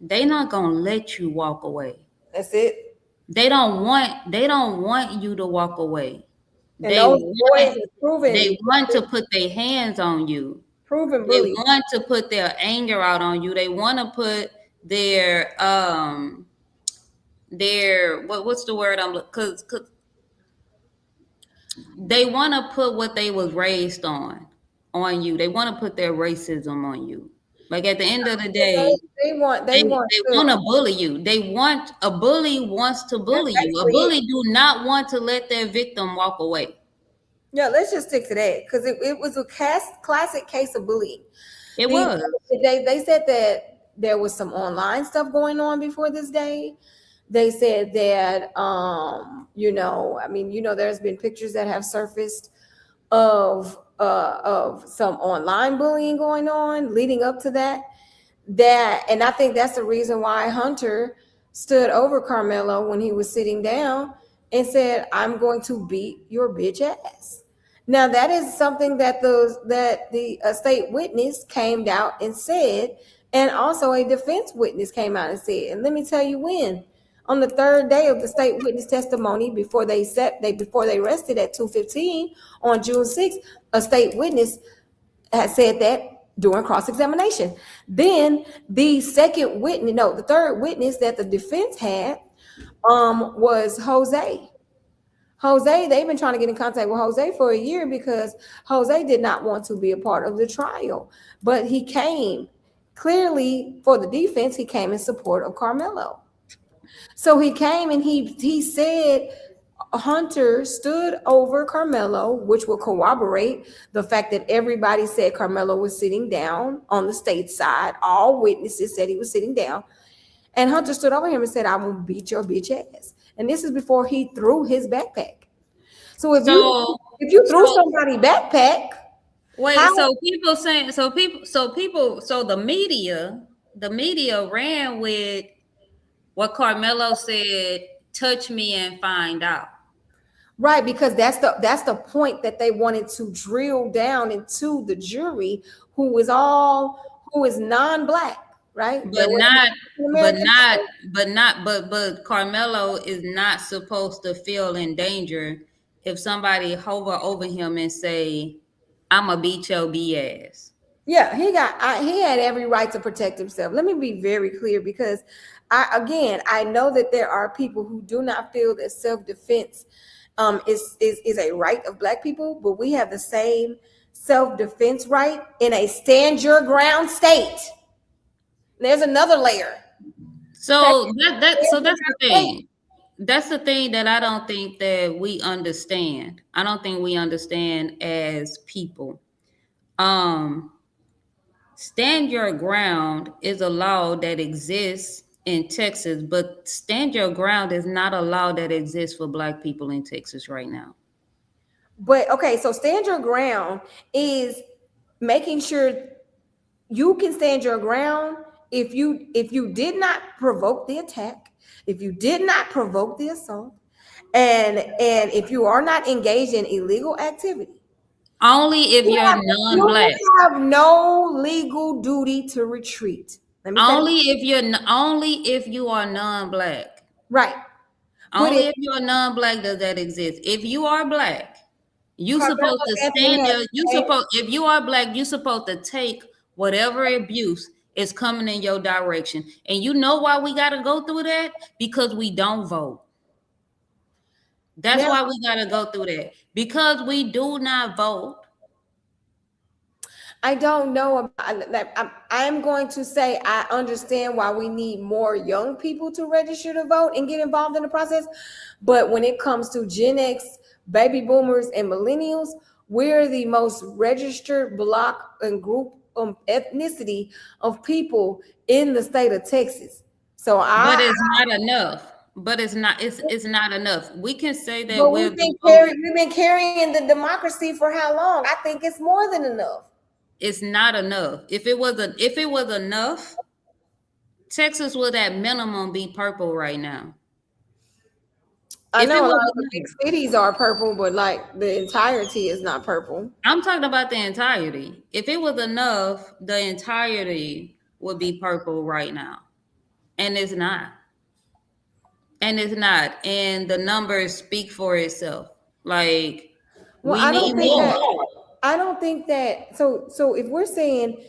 they not gonna let you walk away. That's it. They don't want you to walk away. And They those want boys are they want to put their hands on you. proven They bullies. want to put their anger out on you. They want to put their what's the word I'm cuz they want to put what they was raised on you. They want to put their racism on you. Like at the end of the day, They want they to. want to bully you. A bully wants to That's bully you. A basically it. bully do not want to let their victim walk away. Yeah, let's just stick to that because it was a classic case of bullying. It The, was. they said that there was some online stuff going on before this day. They said that I mean, there's been pictures that have surfaced of some online bullying going on leading up to that. And I think that's the reason why Hunter stood over Carmelo when he was sitting down and said, "I'm going to beat your bitch ass." Now that is something that the state witness came out and said, and also a defense witness came out and said. And let me tell you when. On the third day of the state witness testimony, before they rested at 2:15 on June 6th, a state witness had said that during cross-examination. Then the third witness that the defense had was Jose. Jose, they've been trying to get in contact with Jose for a year because Jose did not want to be a part of the trial. But he came clearly for the defense, he came in support of Carmelo. So he came and he said Hunter stood over Carmelo, which will corroborate the fact that everybody said Carmelo was sitting down on the state side. All witnesses said he was sitting down. And Hunter stood over him and said, "I will beat your bitch ass." And this is before he threw his backpack. So So if you threw so somebody backpack, wait, how so people saying so the media ran with what Carmelo said, touch me and find out. right, because that's the point that they wanted to drill down into the jury who is non-black, right? There But was not an but American. not but Carmelo is not supposed to feel in danger if somebody hover over him and say, "I'ma beat your B ass." Yeah, he had every right to protect himself. Let me be very clear because I know that there are people who do not feel that self-defense is a right of black people, but we have the same self-defense right in a stand your ground state. There's another layer. Okay? So Stand your that's the ground state. thing. That's the thing that I don't think that we understand. I don't think we understand as people. Um, stand your ground is a law that exists in Texas, but stand your ground is not a law that exists for black people in Texas right now. But okay, so stand your ground is making sure you can stand your ground if you did not provoke the attack, if you did not provoke the assault, and if you are not engaged in illegal activity, Only if you're you non-black. have no legal duty to retreat. Let me say that. Only if you are non-black. Right. But Only if if you're non-black does that exist. If you are black, you supposed Carmelo to Anthony stand has there. If you are black, you supposed to take whatever abuse is coming in your direction. And you know why we gotta go through that? Because we don't vote. That's now why we gotta go through that. Because we do not vote. I don't know about that. I'm going to say I understand why we need more young people to register to vote and get involved in the process. But when it comes to Gen X, baby boomers, and millennials, we're the most registered block and group ethnicity of people in the state of Texas. So But I, it's not enough. But it's not enough. We can say that but we're the most. we've been carrying the democracy for how long? I think it's more than enough. It's not enough. If it was enough, Texas would at minimum be purple right now. I If know it a lot was of the big enough. cities are purple, but like the entirety is not purple. I'm talking about the entirety. If it was enough, the entirety would be purple right now. And it's not. And it's not. And the numbers speak for itself. Like Well, we need more. I don't think that. So if we're saying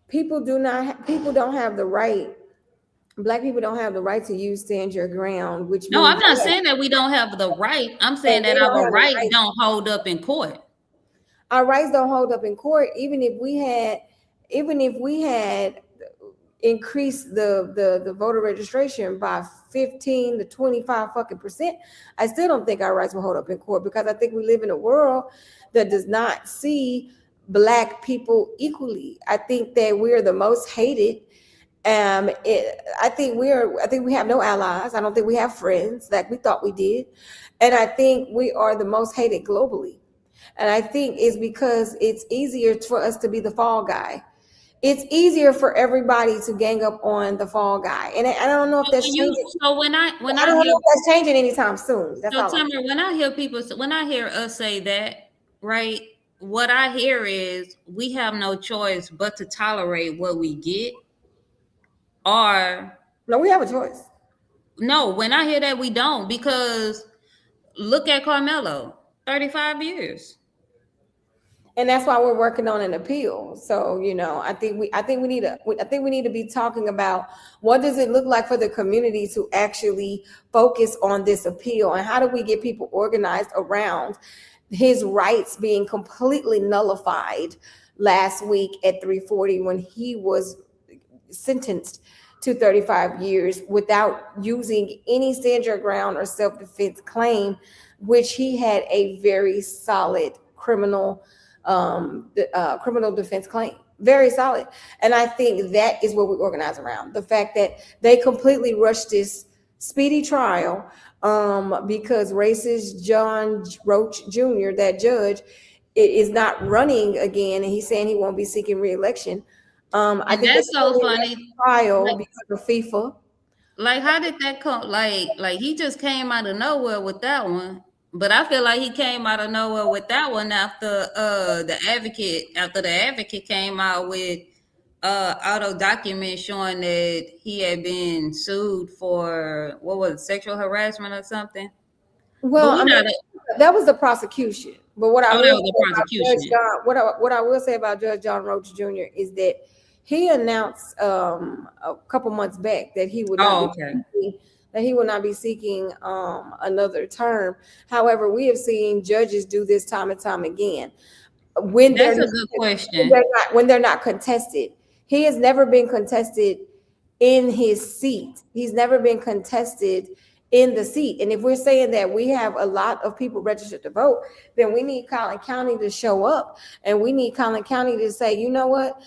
people don't have the right, black people don't have the right to use stand your ground, which No, means I'm not saying that we don't have the right. I'm saying that that they don't our have the right right. don't hold up in court. Our rights don't hold up in court. Even if we had increased the voter registration by 15 to 25 fucking percent, I still don't think our rights will hold up in court, because I think we live in a world that does not see black people equally. I think that we're the most hated. I think we have no allies. I don't think we have friends like we thought we did. And I think we are the most hated globally. And I think it's because it's easier for us to be the fall guy. It's easier for everybody to gang up on the fall guy. And I don't know if So that's changing. when I I don't know hear if that's changing anytime soon. That's so all I'm Tamara, when I hear us say that, right? What I hear is we have no choice but to tolerate what we get, or No, we have a choice. no. When I hear that, we don't, because look at Carmelo, 35 years. And that's why we're working on an appeal. So, I think we need to be talking about what does it look like for the community to actually focus on this appeal, and how do we get people organized around his rights being completely nullified last week at 340, when he was sentenced to 35 years without using any stand your ground or self-defense claim, which he had a very solid criminal defense claim. Very solid. And I think that is what we organize around. The fact that they completely rushed this speedy trial, because racist John Roach Jr., that judge, is not running again, and he's saying he won't be seeking reelection. I And think they that's so completely rushed funny. the trial Like, because of FIFA. like how did that come? Like he just came out of nowhere with that one. But I feel like he came out of nowhere with that one after the advocate came out with auto documents showing that he had been sued for what was it, sexual harassment or something. But Well, we I mean, not. that was the prosecution. But what I Oh, that will was the say about Judge prosecution. John, what I will say about Judge John Roach Jr. is that he announced a couple months back that he would not Oh, be okay. seeking, another term. However, we have seen judges do this time and time again when That's a good question. when they're not contested. He has never been contested in his seat. He's never been contested in the seat. And if we're saying that we have a lot of people registered to vote, then we need Collin County to show up, and we need Collin County to say, you know what,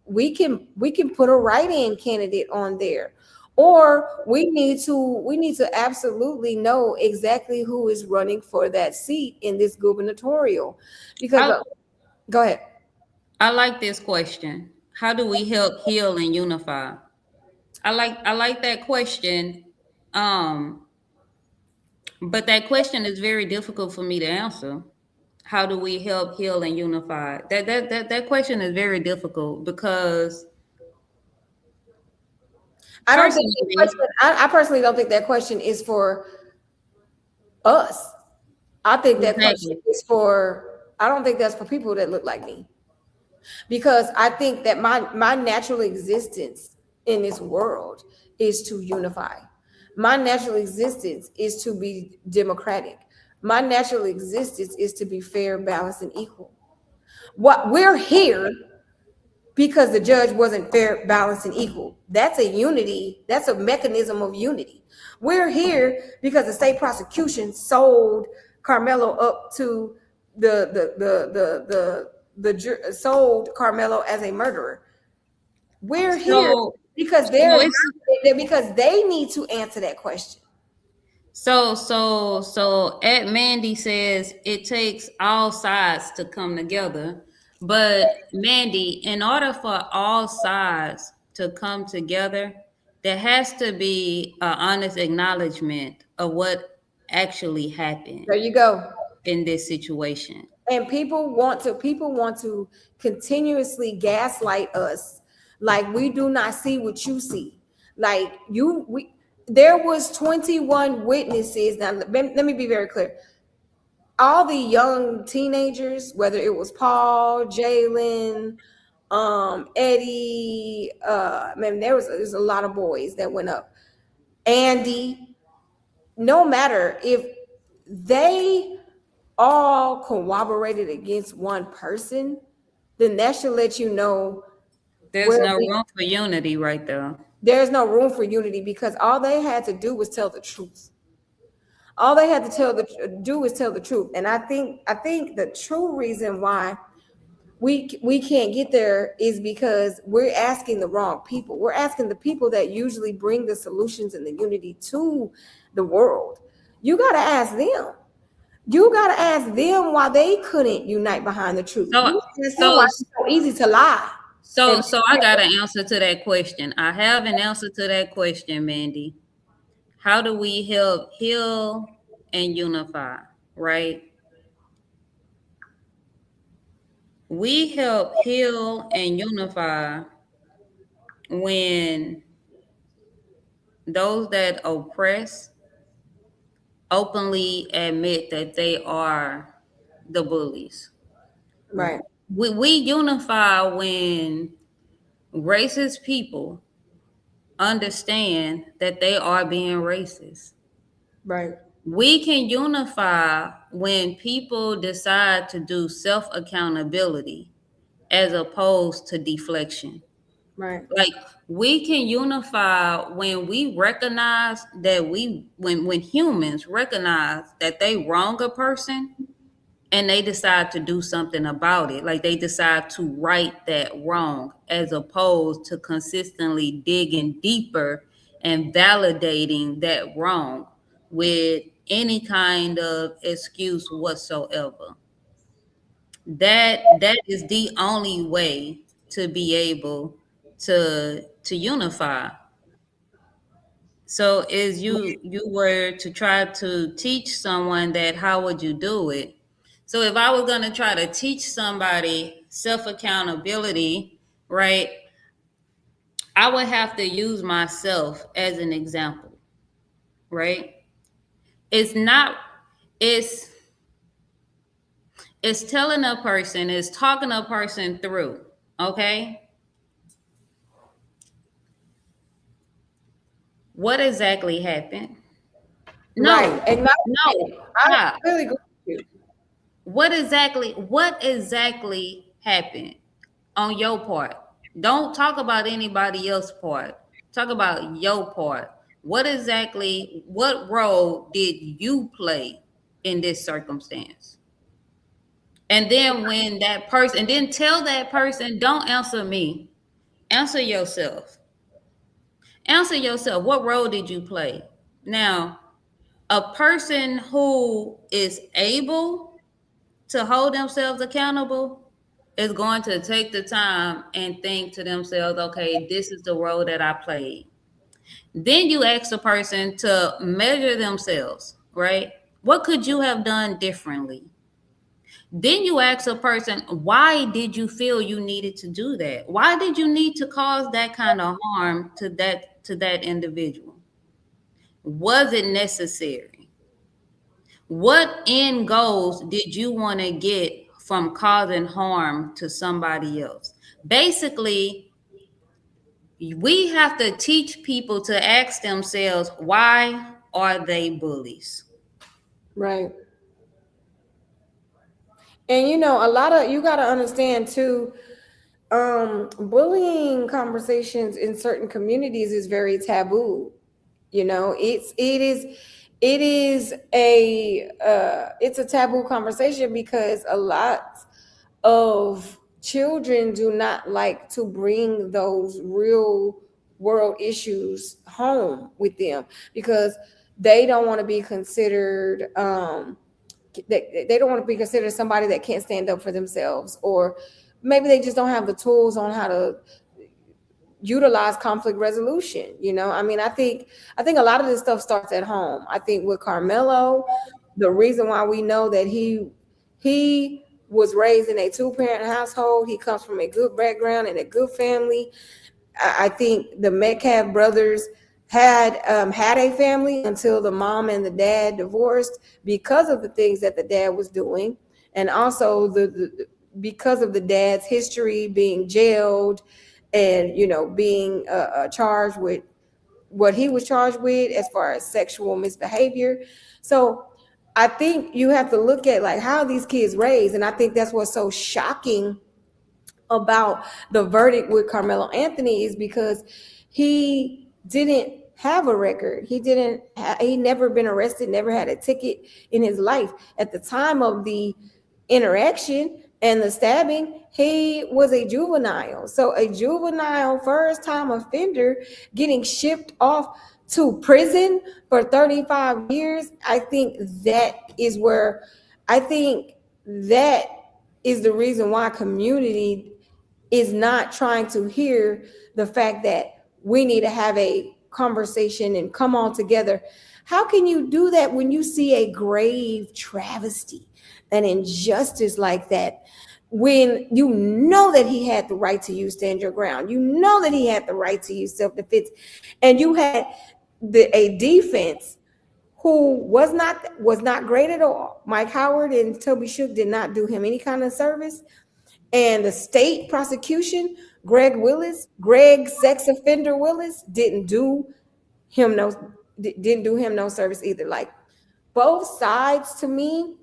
we can put a write-in candidate on there. Or we need to absolutely know exactly who is running for that seat in this gubernatorial. Because I go ahead. I like this question. How do we help heal and unify? I like that question. Um, but that question is very difficult for me to answer. How do we help heal and unify? That question is very difficult because I don't think that question, personally, I personally don't think that question is for us. I think that question exactly. is for, I don't think that's for people that look like me. Because I think that my natural existence in this world is to unify. My natural existence is to be democratic. My natural existence is to be fair, balanced, and equal. What we're here because the judge wasn't fair, balanced, and equal. That's a unity. That's a mechanism of unity. We're here because the state prosecution sold Carmelo up to sold Carmelo as a murderer. We're here So because So it's because they need to answer that question. so Ed Mandy says it takes all sides to come together. But Mandy, in order for all sides to come together, there has to be an honest acknowledgement of what actually happened There you go. in this situation. And people want to continuously gaslight us, like we do not see what you see. Like there was 21 witnesses. Now let me be very clear. All the young teenagers, whether it was Paul, Jalen, Eddie, man, there's a lot of boys that went up. Andy, no matter if they all corroborated against one person, then that should let you know There's where no room for unity right there. there's no room for unity, because all they had to do was tell the truth. All they had to do is tell the truth. And I think the true reason why we can't get there is because we're asking the wrong people. We're asking the people that usually bring the solutions and the unity to the world. You got to ask them. You got to ask them why they couldn't unite behind the truth. So You ask them so why it's so easy to lie. And so I got an answer to that question. I have an answer to that question, Mandy. How do we help heal and unify, right? We help heal and unify when those that oppress openly admit that they are the bullies. right, We unify when racist people understand that they are being racist. right, We can unify when people decide to do self accountability as opposed to deflection. right, Like we can unify when we recognize that when humans recognize that they wrong a person and they decide to do something about it. Like they decide to right that wrong as opposed to consistently digging deeper and validating that wrong with any kind of excuse whatsoever. That is the only way to be able to unify. So as you were to try to teach someone that, how would you do it? So if I was going to try to teach somebody self accountability, right, I would have to use myself as an example, right? It's not it's it's telling a person, it's talking a person through, okay? What exactly happened? right. No, no, Acknowledge it. I stop. really agree with you. What exactly happened on your part? Don't talk about anybody else's part. Talk about your part. What role did you play in this circumstance? And then when that person, and then tell that person, don't answer me. Answer yourself. Answer yourself. What role did you play? Now, a person who is able to hold themselves accountable is going to take the time and think to themselves, okay, this is the role that I played. Then you ask the person to measure themselves, right? What could you have done differently? Then you ask a person, why did you feel you needed to do that? Why did you need to cause that kind of harm to that individual? Was it necessary? What end goals did you want to get from causing harm to somebody else? Basically, we have to teach people to ask themselves, why are they bullies? Right. And a lot of you got to understand too, bullying conversations in certain communities is very taboo. It's a taboo conversation because a lot of children do not like to bring those real world issues home with them, because they don't want to be considered they don't want to be considered somebody that can't stand up for themselves, or maybe they just don't have the tools on how to utilize conflict resolution. I mean, I think a lot of this stuff starts at home. I think with Carmelo, the reason why we know that he was raised in a two-parent household, he comes from a good background and a good family. I think the Metcalf brothers had a family until the mom and the dad divorced, because of the things that the dad was doing, and also because of the dad's history, being jailed, and being charged with what he was charged with as far as sexual misbehavior. So I think you have to look at like how these kids raised, and I think that's what's so shocking about the verdict with Carmelo Anthony, is because he didn't have a record. He never been arrested, never had a ticket in his life. At the time of the interaction and the stabbing, he was a juvenile. So a juvenile first time offender getting shipped off to prison for 35 years, I think that is the reason why community is not trying to hear the fact that we need to have a conversation and come all together. How can you do that when you see a grave travesty, an injustice like that, when you know that he had the right to use stand your ground, you know that he had the right to use self-defense, and you had a defense who was not great at all. Mike Howard and Toby Shook did not do him any kind of service, and the state prosecution, Greg sex offender Willis, him no didn't do him no service either. Like, both sides to me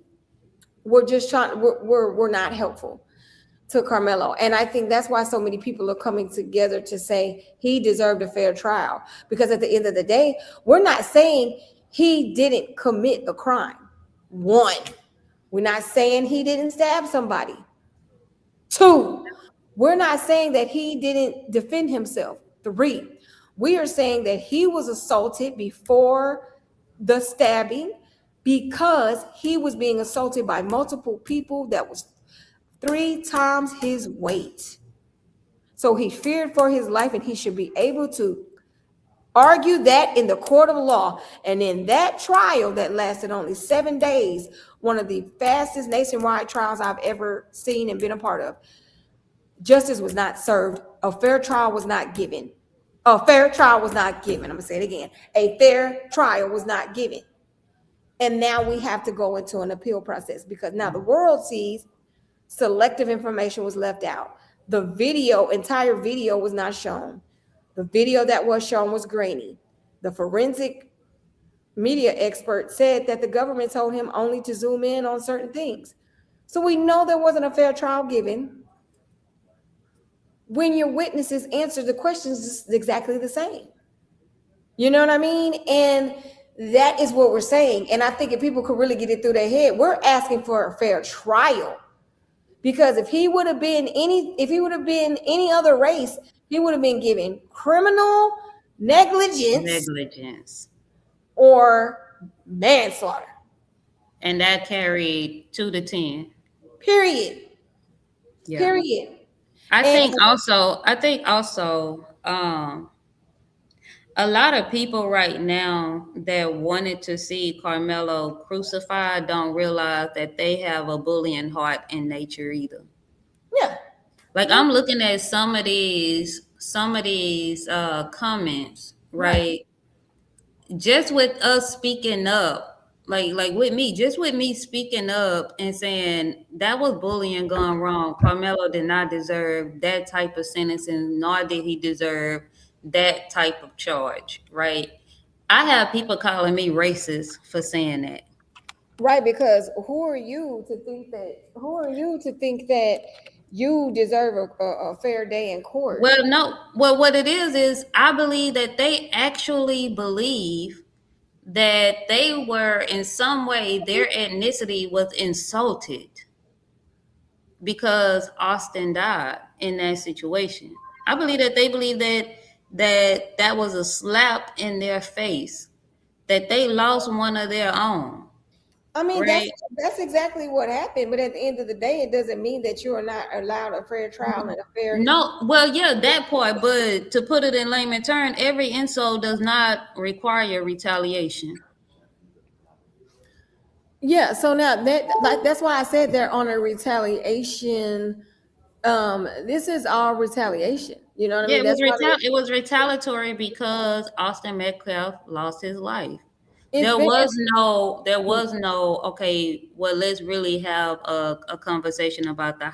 were not helpful to Carmelo. And I think that's why so many people are coming together to say he deserved a fair trial. Because at the end of the day, we're not saying he didn't commit a crime. One, we're not saying he didn't stab somebody. Two, we're not saying that he didn't defend himself. Three, we are saying that he was assaulted before the stabbing, because he was being assaulted by multiple people that was 3 times his weight. So he feared for his life, and he should be able to argue that in the court of law. And in that trial that lasted only 7 days, one of the fastest nationwide trials I've ever seen and been a part of, justice was not served. A fair trial was not given. A fair trial was not given. I'm going to say it again. A fair trial was not given. And now we have to go into an appeal process, because now the world sees selective information was left out. The entire video was not shown. The video that was shown was grainy. The forensic media expert said that the government told him only to zoom in on certain things. So we know there wasn't a fair trial given when your witnesses answer the questions exactly the same. You know what I mean? And that is what we're saying. And I think if people could really get it through their head, we're asking for a fair trial. Because if he would have been any other race, he would have been given criminal negligence or manslaughter. And that carried 2 to 10. Period. Yeah. Period. I think also, a lot of people right now that wanted to see Carmelo crucified don't realize that they have a bullying heart in nature either. Yeah. Like, I'm looking at some of these comments, right? Just with us speaking up, like with me speaking up and saying that was bullying gone wrong. Carmelo did not deserve that type of sentencing, nor did he deserve that type of charge, right? I have people calling me racist for saying that. Right, because who are you to think that you deserve a fair day in court? Well, no. Well, what it is I believe that they actually believe that they were in some way their ethnicity was insulted because Austin died in that situation. I believe that they believe that that that was a slap in their face, that they lost one of their own, I mean, right? that's exactly what happened. But at the end of the day, it doesn't mean that you are not allowed a fair trial and a fair. No, well, yeah, that part, but to put it in layman terms, every insult does not require retaliation. Yeah. So now that's why I said they're on a retaliation. This is all retaliation. You know what I Yeah, mean? That's why it was retaliatory because Austin Metcalf lost his life. it's very. There was no, okay, well, let's really have a conversation about the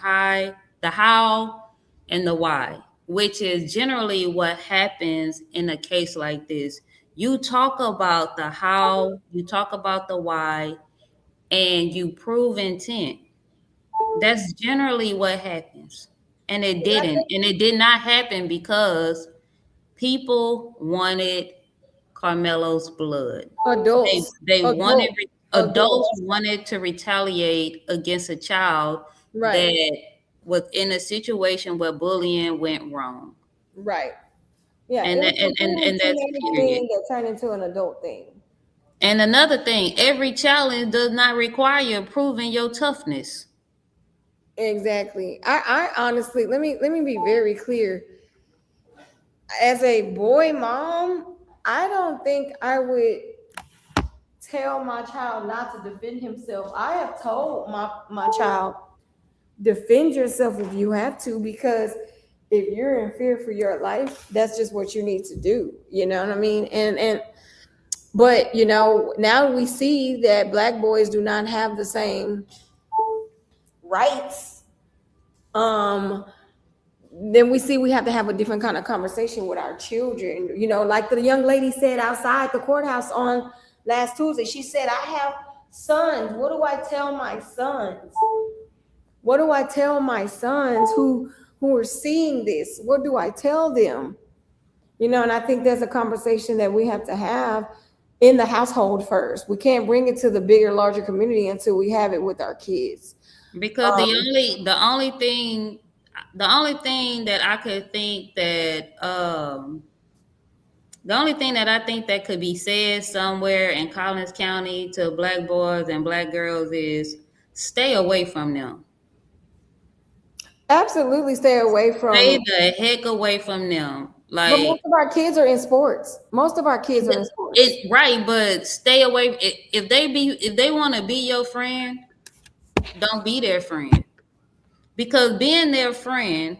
how, and the why, which is generally what happens in a case like this. You talk about the how, you talk about the why, and you prove intent. That's generally what happens. And it didn't. And it did not happen because people wanted Carmelo's blood. Adults, They wanted adults, adults adults. wanted to retaliate against a child Right, that was in a situation where bullying went wrong. right. Yeah, it was a little And that's teenage period. thing that turned into an adult thing. And another thing, every challenge does not require proving your toughness. Exactly. I honestly let me be very clear. As a boy mom, I don't think I would tell my child not to defend himself. I have told my child, defend yourself if you have to, because if you're in fear for your life, that's just what you need to do. You know what I mean? And but now we see that black boys do not have the same rights. Um, then we see we have to have a different kind of conversation with our children. Like the young lady said outside the courthouse on last Tuesday. She said, "I have sons. What do I tell my sons? What do I tell my sons who are seeing this? What do I tell them?" And I think there's a conversation that we have to have in the household first. We can't bring it to the bigger, larger community until we have it with our kids. Because the only thing that I could think that the only thing that I think that could be said somewhere in Collins County to black boys and black girls is stay away from them. Absolutely stay away Stay from. the heck away from them. But Like most of our kids are in sports. Most of our kids are in sports. it right, but stay away. If they want to be your friend, don't be their friend. Because being their friend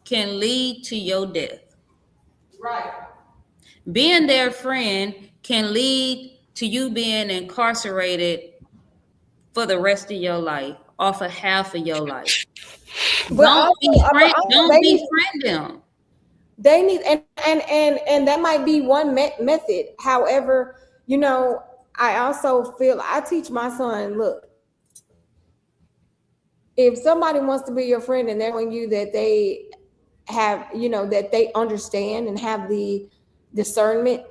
can lead to your death. Right. Being their friend can lead to you being incarcerated for the rest of your life, or for half of your life. But also Don't befriend them. they need, and that might be one method. However, I also feel I teach my son, look, if somebody wants to be your friend and they're telling you that they have, that they understand and have the discernment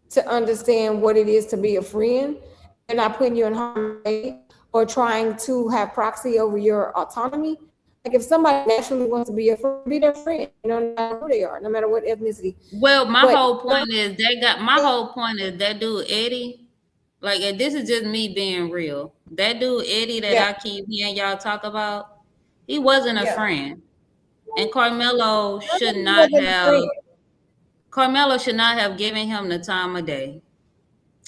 to understand what it is to be a friend, and they're not putting you in harm's way or trying to have proxy over your autonomy. Like if somebody naturally wants to be your friend, be their friend, no matter who they are, no matter what ethnicity. Well, But my whole point is that dude Eddie. Like, and this is just me being real. That dude Eddie that yeah, I keep hearing y'all talk about, he wasn't a yeah. friend, and He wasn't a friend. Carmelo should not have given him the time of day.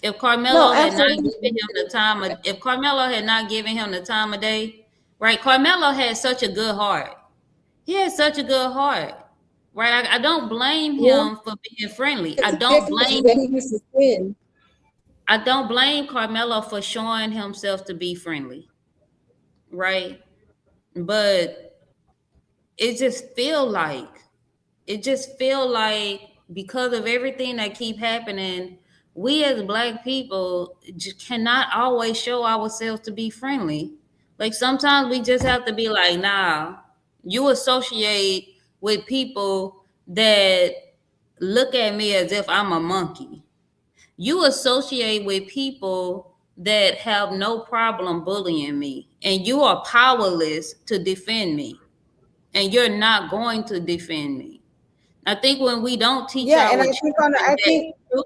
No, absolutely. If Carmelo had not given him the time of day, right? Carmelo had such a good heart. He had such a good heart, right? I don't blame Yeah, him for being friendly. because he acknowledges that he used to sin. I don't blame Carmelo for showing himself to be friendly, right? But it just feel like because of everything that keep happening, we as black people just cannot always show ourselves to be friendly. Like sometimes we just have to be like, nah, you associate with people that look at me as if I'm a monkey. You associate with people that have no problem bullying me, and you are powerless to defend me, and you're not going to defend me. I think when we don't teach Yeah, and our I think on the, children I that think truth,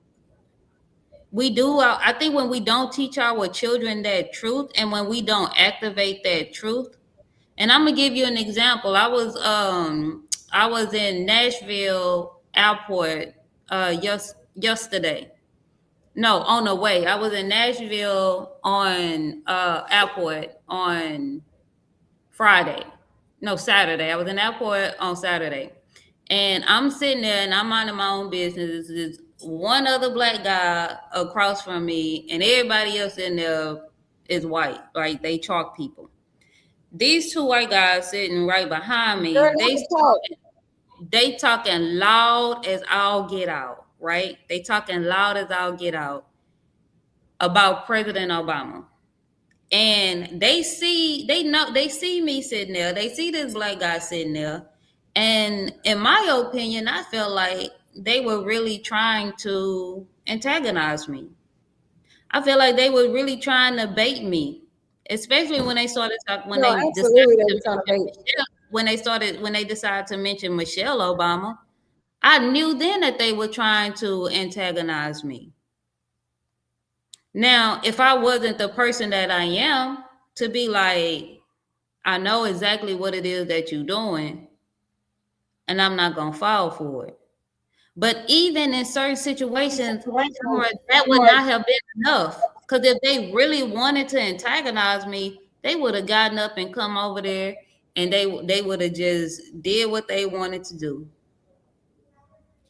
we do. I think when we don't teach our children that truth, and when we don't activate that truth, and I'm gonna give you an example. I was in Nashville airport yesterday. No, on the way. I was in Nashville on airport on Friday. No, Saturday. I was in airport on Saturday. And I'm sitting there and I'm minding my own business. There's one other black guy across from me, and everybody else in there is white. Like they chalk people. These two white guys sitting right behind girl, me, not the talk. they talking loud as I'll get out, right? They talking loud as I'll get out about President Obama. And they see me sitting there, they see this black guy sitting there, and in my opinion I felt like they were really trying to antagonize me. I feel like they were really trying to bait me, especially when they started talk when No, they decided absolutely, they to were trying to mention bait. Michelle, when they decided to mention Michelle Obama. I knew then that they were trying to antagonize me. Now, if I wasn't the person that I am, to be like, I know exactly what it is that you're doing, and I'm not gonna fall for it. But even in certain situations, that would not have been enough. Because if they really wanted to antagonize me, they would have gotten up and come over there, and they would have just did what they wanted to do.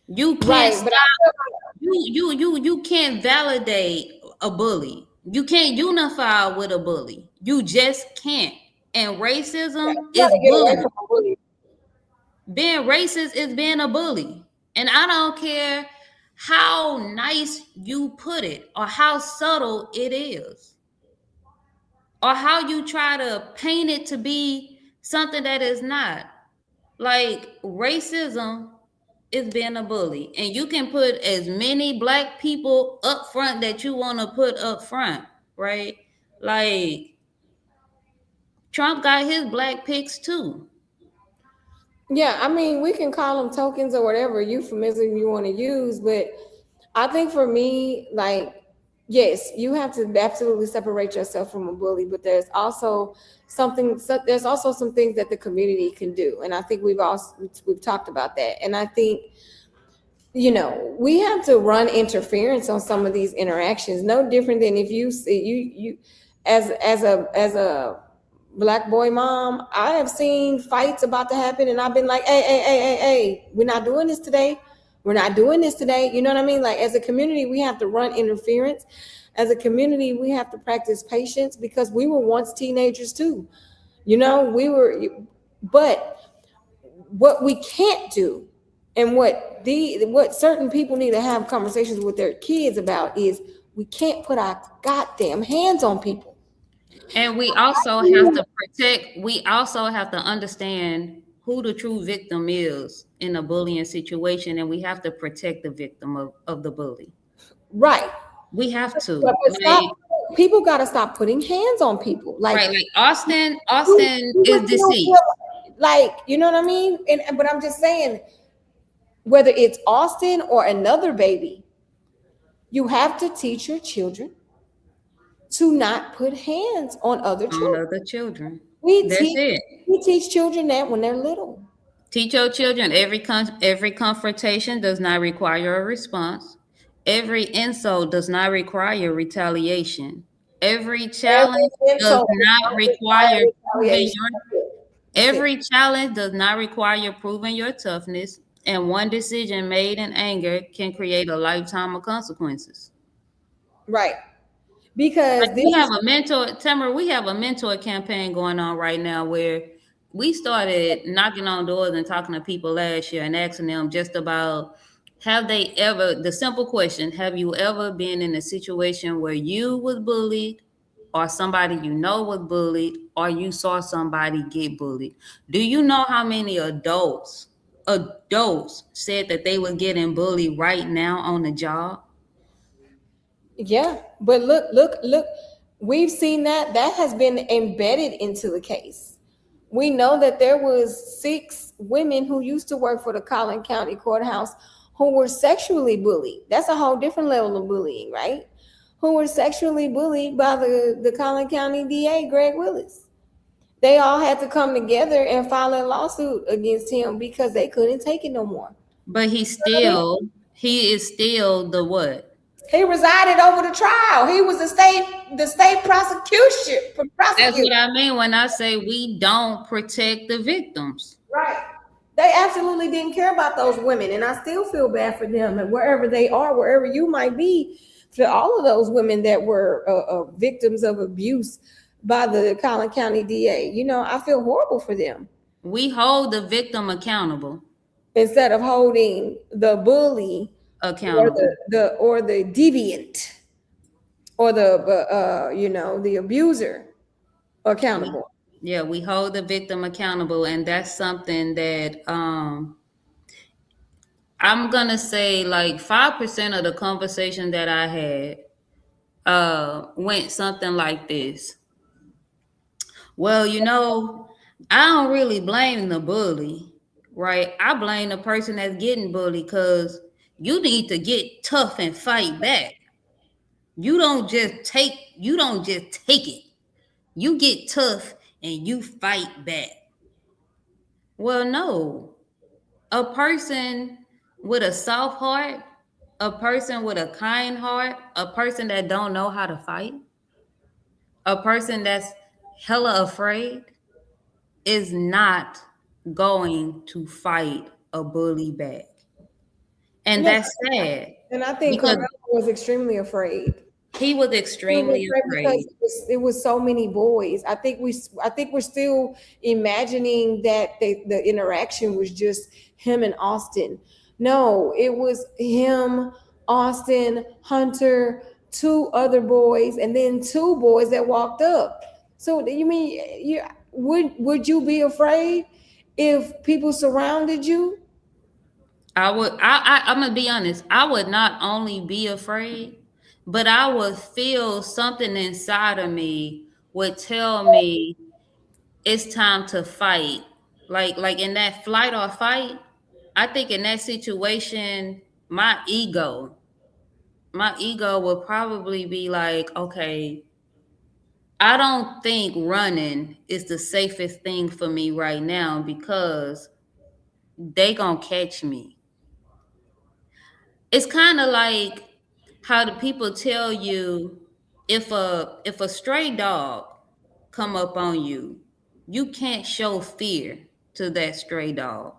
You can't Right, but I stop. feel like, You can't validate a bully. You can't unify with a bully. You just can't. And yeah, racism you got is to get away bullying. from a bully. Being racist is being a bully. And I don't care how nice you put it or how subtle it is or how you try to paint it to be something that is not. Like racism is being a bully. And you can put as many black people up front that you want to put up front, right? Like Trump got his black picks too. Yeah, I mean, we can call them tokens or whatever euphemism you want to use, but I think for me, like, yes, you have to absolutely separate yourself from a bully, but there's also some things that the community can do, and I think we've talked about that, and I think we have to run interference on some of these interactions. No different than if you see you as a black boy mom, I have seen fights about to happen, and I've been like, hey, we're not doing this today. We're not doing this today. You know what I mean? Like as a community, we have to run interference. As a community, we have to practice patience because we were once teenagers too. We were, but what we can't do and what certain people need to have conversations with their kids about is we can't put our goddamn hands on people. And we also have to understand who the true victim is in a bullying situation, and we have to protect the victim of the bully. Right. We have But to. stop, Like, people got to stop putting hands on people. Like right, like do, Austin do is what you don't deceased. feel like, you know what I mean? But I'm just saying, whether it's Austin or another baby, you have to teach your children to not put hands on other On children. other children. We That's teach it. we teach children that when they're little. Teach your children every confrontation does not require a response. Every insult does not require retaliation. Every Every challenge does insult does not not require require proving retaliation. your That's it. every challenge does not require proving your toughness, and one decision made in anger can create a lifetime of consequences. Right. Because Like this we have is a mentor, Tamara, we have a mentor campaign going on right now where we started knocking on doors and talking to people last year and asking them just about have they ever, the simple question, have you ever been in a situation where you was bullied or somebody you know was bullied or you saw somebody get bullied? Do you know how many adults said that they were getting bullied right now on the job? yeah. But look. We've seen that has been embedded into the case. We know that there was 6 women who used to work for the Collin County Courthouse who were sexually bullied. That's a whole different level of bullying, right? Who were sexually bullied by the Collin County DA, Greg Willis. They all had to come together and file a lawsuit against him because they couldn't take it no more. But he is still the what? He resided over the trial. He was the state That's prosecutor. what I mean when I say we don't protect the victims. Right. They absolutely didn't care about those women, and I still feel bad for them. And wherever they are, wherever you might be, for all of those women that were victims of abuse by the Collin County DA, I feel horrible for them. We hold the victim accountable. Instead of holding the bully or Accountable. the deviant or the abuser accountable. Yeah, we hold the victim accountable, and that's something that I'm gonna say like 5% of the conversation that I had went something like this. Well, I don't really blame the bully, right? I blame the person that's getting bullied because you need to get tough and fight back. You don't just take it. You get tough and you fight back. Well, no. A person with a soft heart, a person with a kind heart, a person that don't know how to fight, a person that's hella afraid is not going to fight a bully back. And Yeah, that's sad and I think because Carmelo was extremely afraid. he was He was extremely afraid because afraid. it was so many boys. I think we're still imagining that the interaction was just him and Austin. No, it was him, Austin, Hunter, 2 other boys, and then 2 boys that walked up. So you mean would you be afraid if people surrounded you? I'm gonna be honest, I would not only be afraid, but I would feel something inside of me would tell me it's time to fight. Like in that flight or fight, I think in that situation, my ego would probably be like, okay, I don't think running is the safest thing for me right now because they gonna catch me. It's kind of like how the people tell you if a stray dog come up on you, you can't show fear to that stray dog.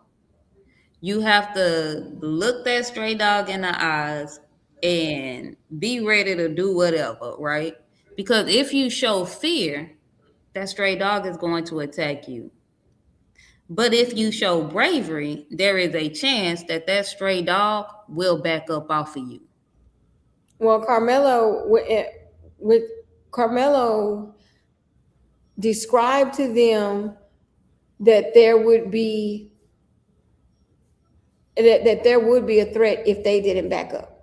You have to look that stray dog in the eyes and be ready to do whatever, right? Because if you show fear, that stray dog is going to attack you. But if you show bravery, there is a chance that that stray dog will back up off of you. Well, with Carmelo described to them that there would be a threat if they didn't back up.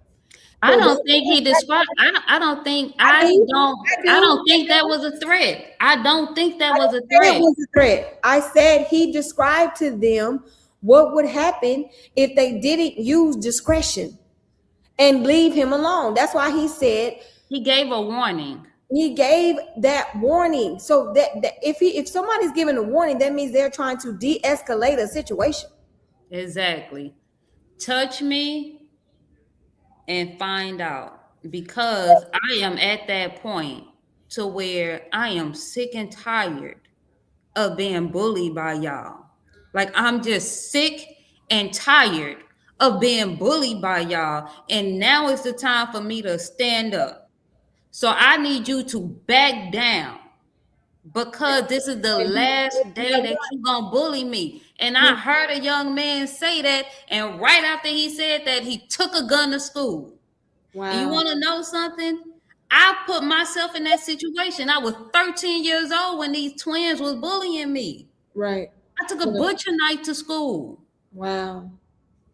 I So don't think he described. I don't think. I I do, don't. I I do. don't think that was a threat. I don't think that I was a didn't say it threat. was a threat. I said he described to them what would happen if they didn't use discretion and leave him alone. That's why he said He gave a warning. he gave that warning. So that if somebody's giving a warning, that means they're trying to de-escalate a situation. Exactly. Touch me and find out because I am at that point to where I am sick and tired of being bullied by y'all. Like I'm just sick and tired of being bullied by y'all. And now is the time for me to stand up. So I need you to back down because this is the And last he day that you gonna bully me. And I heard a young man say that, and right after he said that, he took a gun to school. And you Wow. want to know something? I put myself in that situation. I was 13 years old when these twins was bullying me. Right. I took a butcher knife to school. Wow.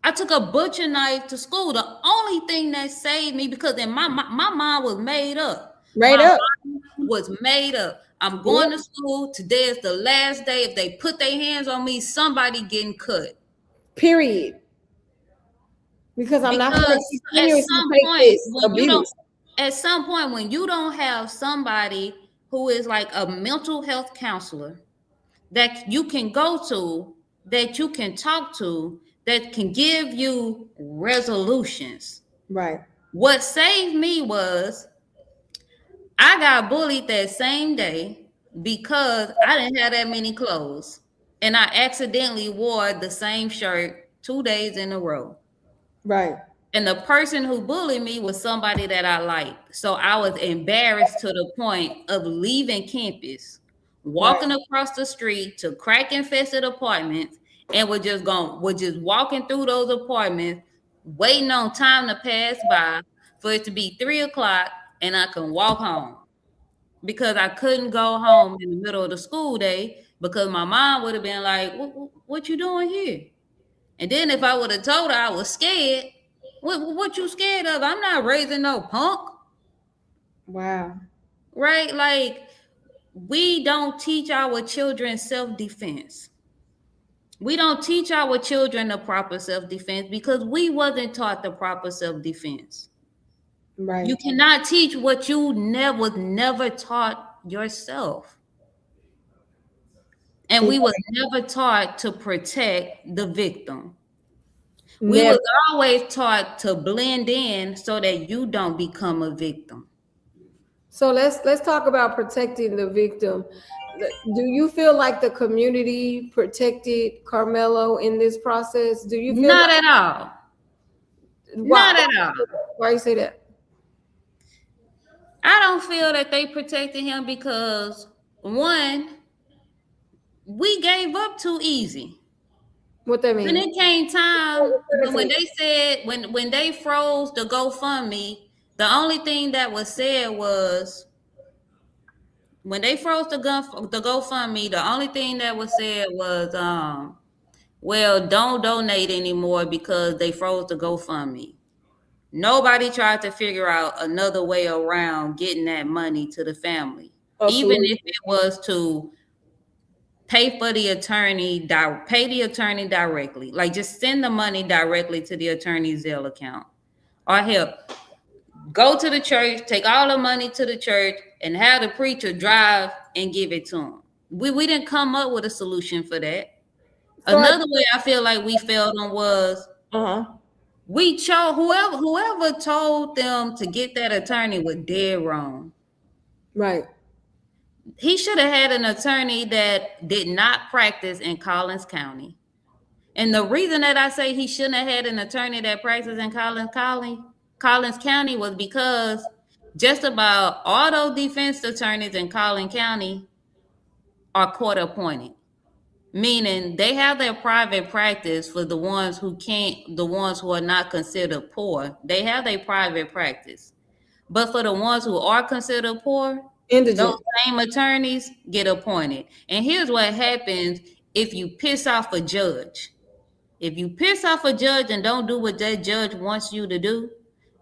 I took a butcher knife to school. The only thing that saved me, because then my mind was made up. Right My up. mind was made up. I'm going to school. Today is the last day. If they put their hands on me, somebody getting cut. Period. Because I'm not going to Because at continue to some take point, this when you don't, abuse. at some point when you don't have somebody who is like a mental health counselor that you can go to, that you can talk to, that can give you resolutions. Right. What saved me was I got bullied that same day because I didn't have that many clothes. And I accidentally wore the same shirt 2 days in a row. Right. And the person who bullied me was somebody that I liked. So I was embarrassed to the point of leaving campus, Right. walking across the street to crack infested apartments, and was just walking through those apartments, waiting on time to pass by for it to be 3 o'clock and I can walk home. Because I couldn't go home in the middle of the school day because my mom would have been like, what you doing here? And then if I would have told her I was scared, what you scared of? I'm not raising no punk, Wow. right? Like we don't teach our children self-defense. We don't teach our children the proper self-defense because we wasn't taught the proper self-defense. Right. You cannot teach what you never taught yourself. And we was never taught to protect the victim. We Never. was always taught to blend in so that you don't become a victim. So let's talk about protecting the victim. Do you feel like the community protected Karmelo in this process? Do you feel Not like at all. why Not at all. why you say that? I don't feel that they protected him because one, we gave up too easy. What that When mean? it came time, when Seriously. they said when they froze the GoFundMe, the only thing that was said was when they froze the GoFundMe, the only thing that was said was well, don't donate anymore because they froze the GoFundMe. Nobody tried to figure out another way around getting that money to the family, A even solution. if it was to pay the attorney directly. Like just send the money directly to the attorney's Zelle account. Or hell, go to the church, take all the money to the church, and have the preacher drive and give it to them. We didn't come up with a solution for that. So Another way I feel like we failed on was uh-huh. we chose whoever told them to get that attorney was dead wrong. Right. He should have had an attorney that did not practice in Collins County. And the reason that I say he shouldn't have had an attorney that practiced in Collins County was because just about all those defense attorneys in Collins County are court appointed. Meaning they have their private practice for the ones who are not considered poor. They have their private practice. But for the ones who are considered poor, those Indigent. same attorneys get appointed. And here's what happens if you piss off a judge. If you piss off a judge and don't do what that judge wants you to do,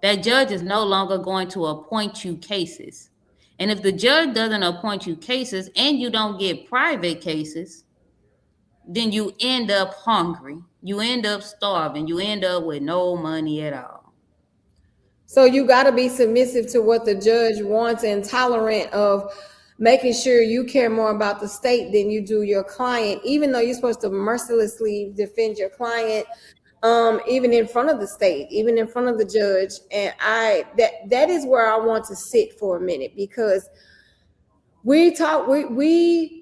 that judge is no longer going to appoint you cases. And if the judge doesn't appoint you cases and you don't get private cases, then you end up hungry. You end up starving. You end up with no money at all. So you got to be submissive to what the judge wants and tolerant of making sure you care more about the state than you do your client, even though you're supposed to mercilessly defend your client, even in front of the state, even in front of the judge. And that is where I want to sit for a minute, because we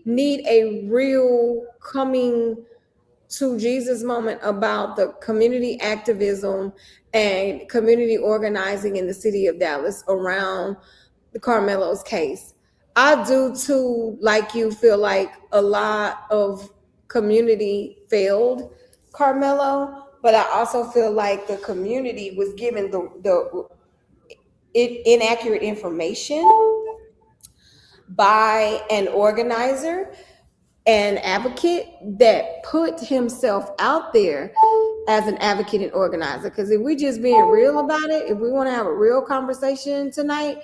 need a real coming to Jesus moment about the community activism and community organizing in the city of Dallas around the Karmelo's case. I do too, like you, feel like a lot of community failed Karmelo, but I also feel like the community was given the inaccurate information by an organizer, an advocate that put himself out there as an advocate and organizer. Because if we just being real about it, if we want to have a real conversation tonight,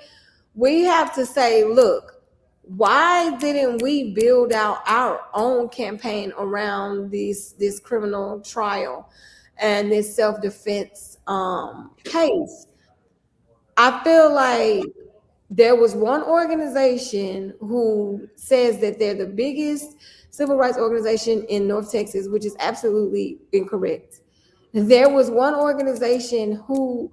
we have to say, look, Why didn't we build out our own campaign around this criminal trial and this self-defense case? I feel like there was one organization who says that they're the biggest civil rights organization in North Texas, which is absolutely incorrect. There was one organization who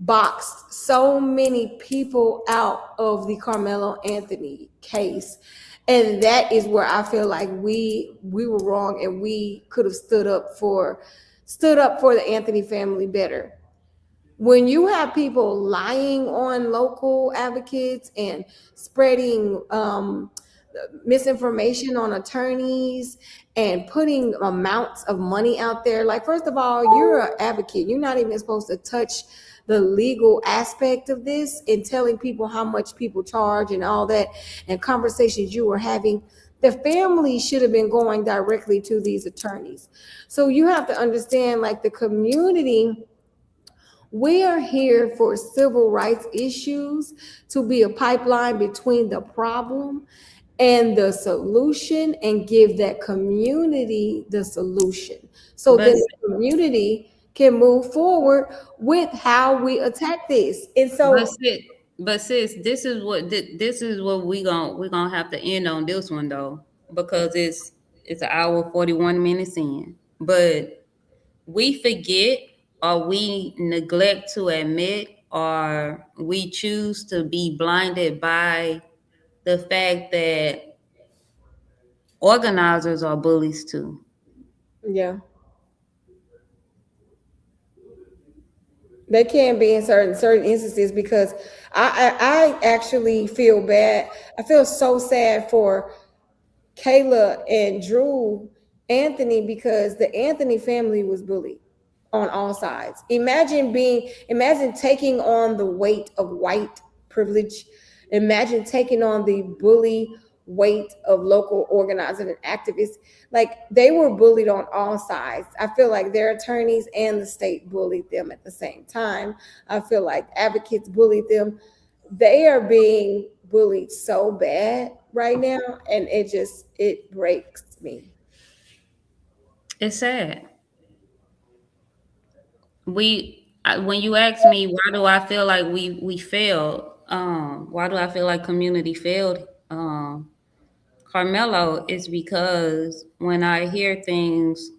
boxed so many people out of the Carmelo Anthony case. And that is where I feel like we were wrong, and we could have stood up for the Anthony family better. When you have people lying on local advocates and spreading misinformation on attorneys and putting amounts of money out there, like, first of all, you're an advocate, you're not even supposed to touch the legal aspect of this and telling people how much people charge and all that, and conversations you were having. The family should have been going directly to these attorneys. So you have to understand, like, the community, we are here for civil rights issues to be a pipeline between the problem and the solution, and give that community the solution. So But then the community can move forward with how we attack this. And but so, sis, but sis, this is what we gonna have to end on this one though, because it's an hour 41 minutes in. But we forget, or we neglect to admit, or we choose to be blinded by the fact that organizers are bullies too. yeah, they can be in certain instances, because I actually feel bad. I feel so sad for Kayla and Drew Anthony, because the Anthony family was bullied on all sides. Imagine taking on the weight of white privilege. Imagine taking on the bully weight of local organizers and activists. Like, they were bullied on all sides. I feel like their attorneys and the state bullied them at the same time. I feel like advocates bullied them. They are being bullied so bad right now, and it breaks me. It's sad. When you ask me why do I feel like we failed, why do I feel like community failed, Carmelo, is because when I hear things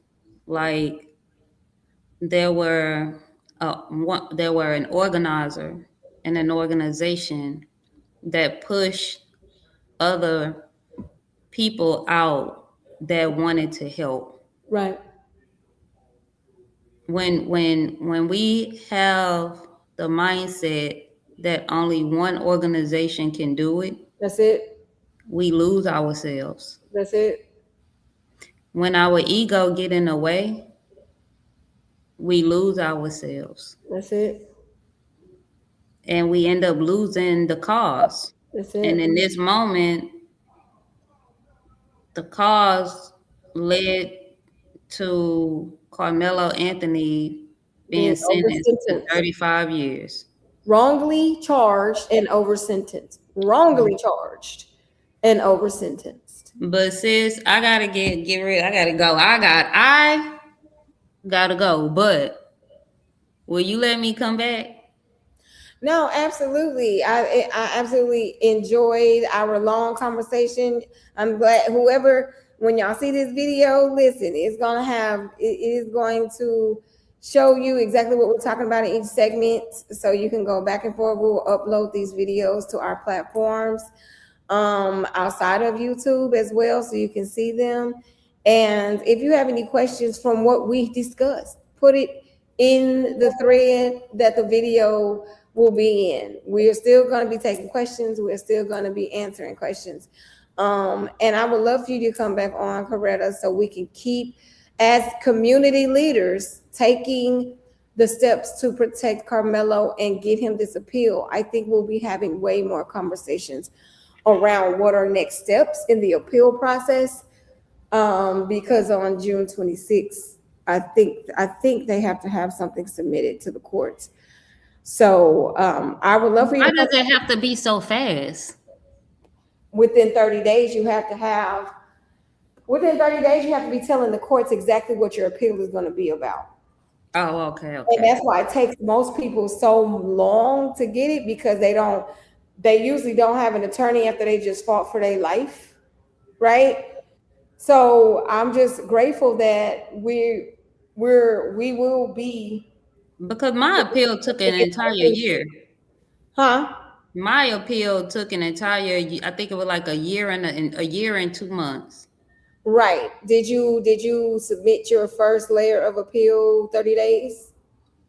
like there were there were an organizer and an organization that pushed other people out that wanted to help. Right. When we have the mindset that only one organization can do it, That's it. we lose ourselves. That's it. When our ego get in the way, we lose ourselves, That's it. and we end up losing the cause. That's And it. in this moment, the cause led to Carmelo Anthony being Being over sentenced to sentenced, 35 years. wrongly charged and over sentenced, wrongly charged and over sentenced. But sis, I gotta get rid. I gotta go. I gotta go. But will you let me come back? No, absolutely. I absolutely enjoyed our long conversation. I'm glad whoever, when y'all see this video, listen, it is going to show you exactly what we're talking about in each segment, so you can go back and forth. We will upload these videos to our platforms outside of YouTube as well, so you can see them. And if you have any questions from what we discussed, put it in the thread that the video will be in. We are still going to be taking questions. We're still going to be answering questions. And I would love for you to come back on, Coretta, so we can keep, as community leaders, taking the steps to protect Carmelo and get him this appeal. I think we'll be having way more conversations around what are next steps in the appeal process. Because on June 26th, I think they have to have something submitted to the courts. So I would love for you Why to come. does it have to be so fast? within 30 days you have to have within 30 days you have to be telling the courts exactly what your appeal is going to be about. Oh, okay, And okay. that's why it takes most people so long to get it, because they usually don't have an attorney after they just fought for their life, right? So I'm just grateful that we will be Because my appeal took an entire year. huh? My appeal took an entire I think it was like a year and 2 months. Right. Did you submit your first layer of appeal 30 days?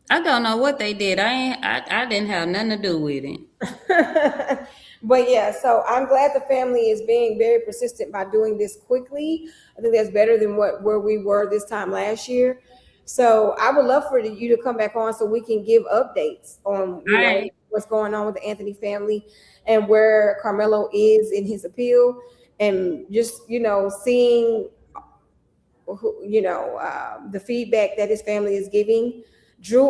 I don't know what they did. I didn't have nothing to do with it. But yeah, so I'm glad the family is being very persistent by doing this quickly. I think that's better than where we were this time last year. So I would love for you to come back on so we can give updates on All right. what's going on with the Anthony family and where Carmelo is in his appeal, and just seeing the feedback that his family is giving. Drew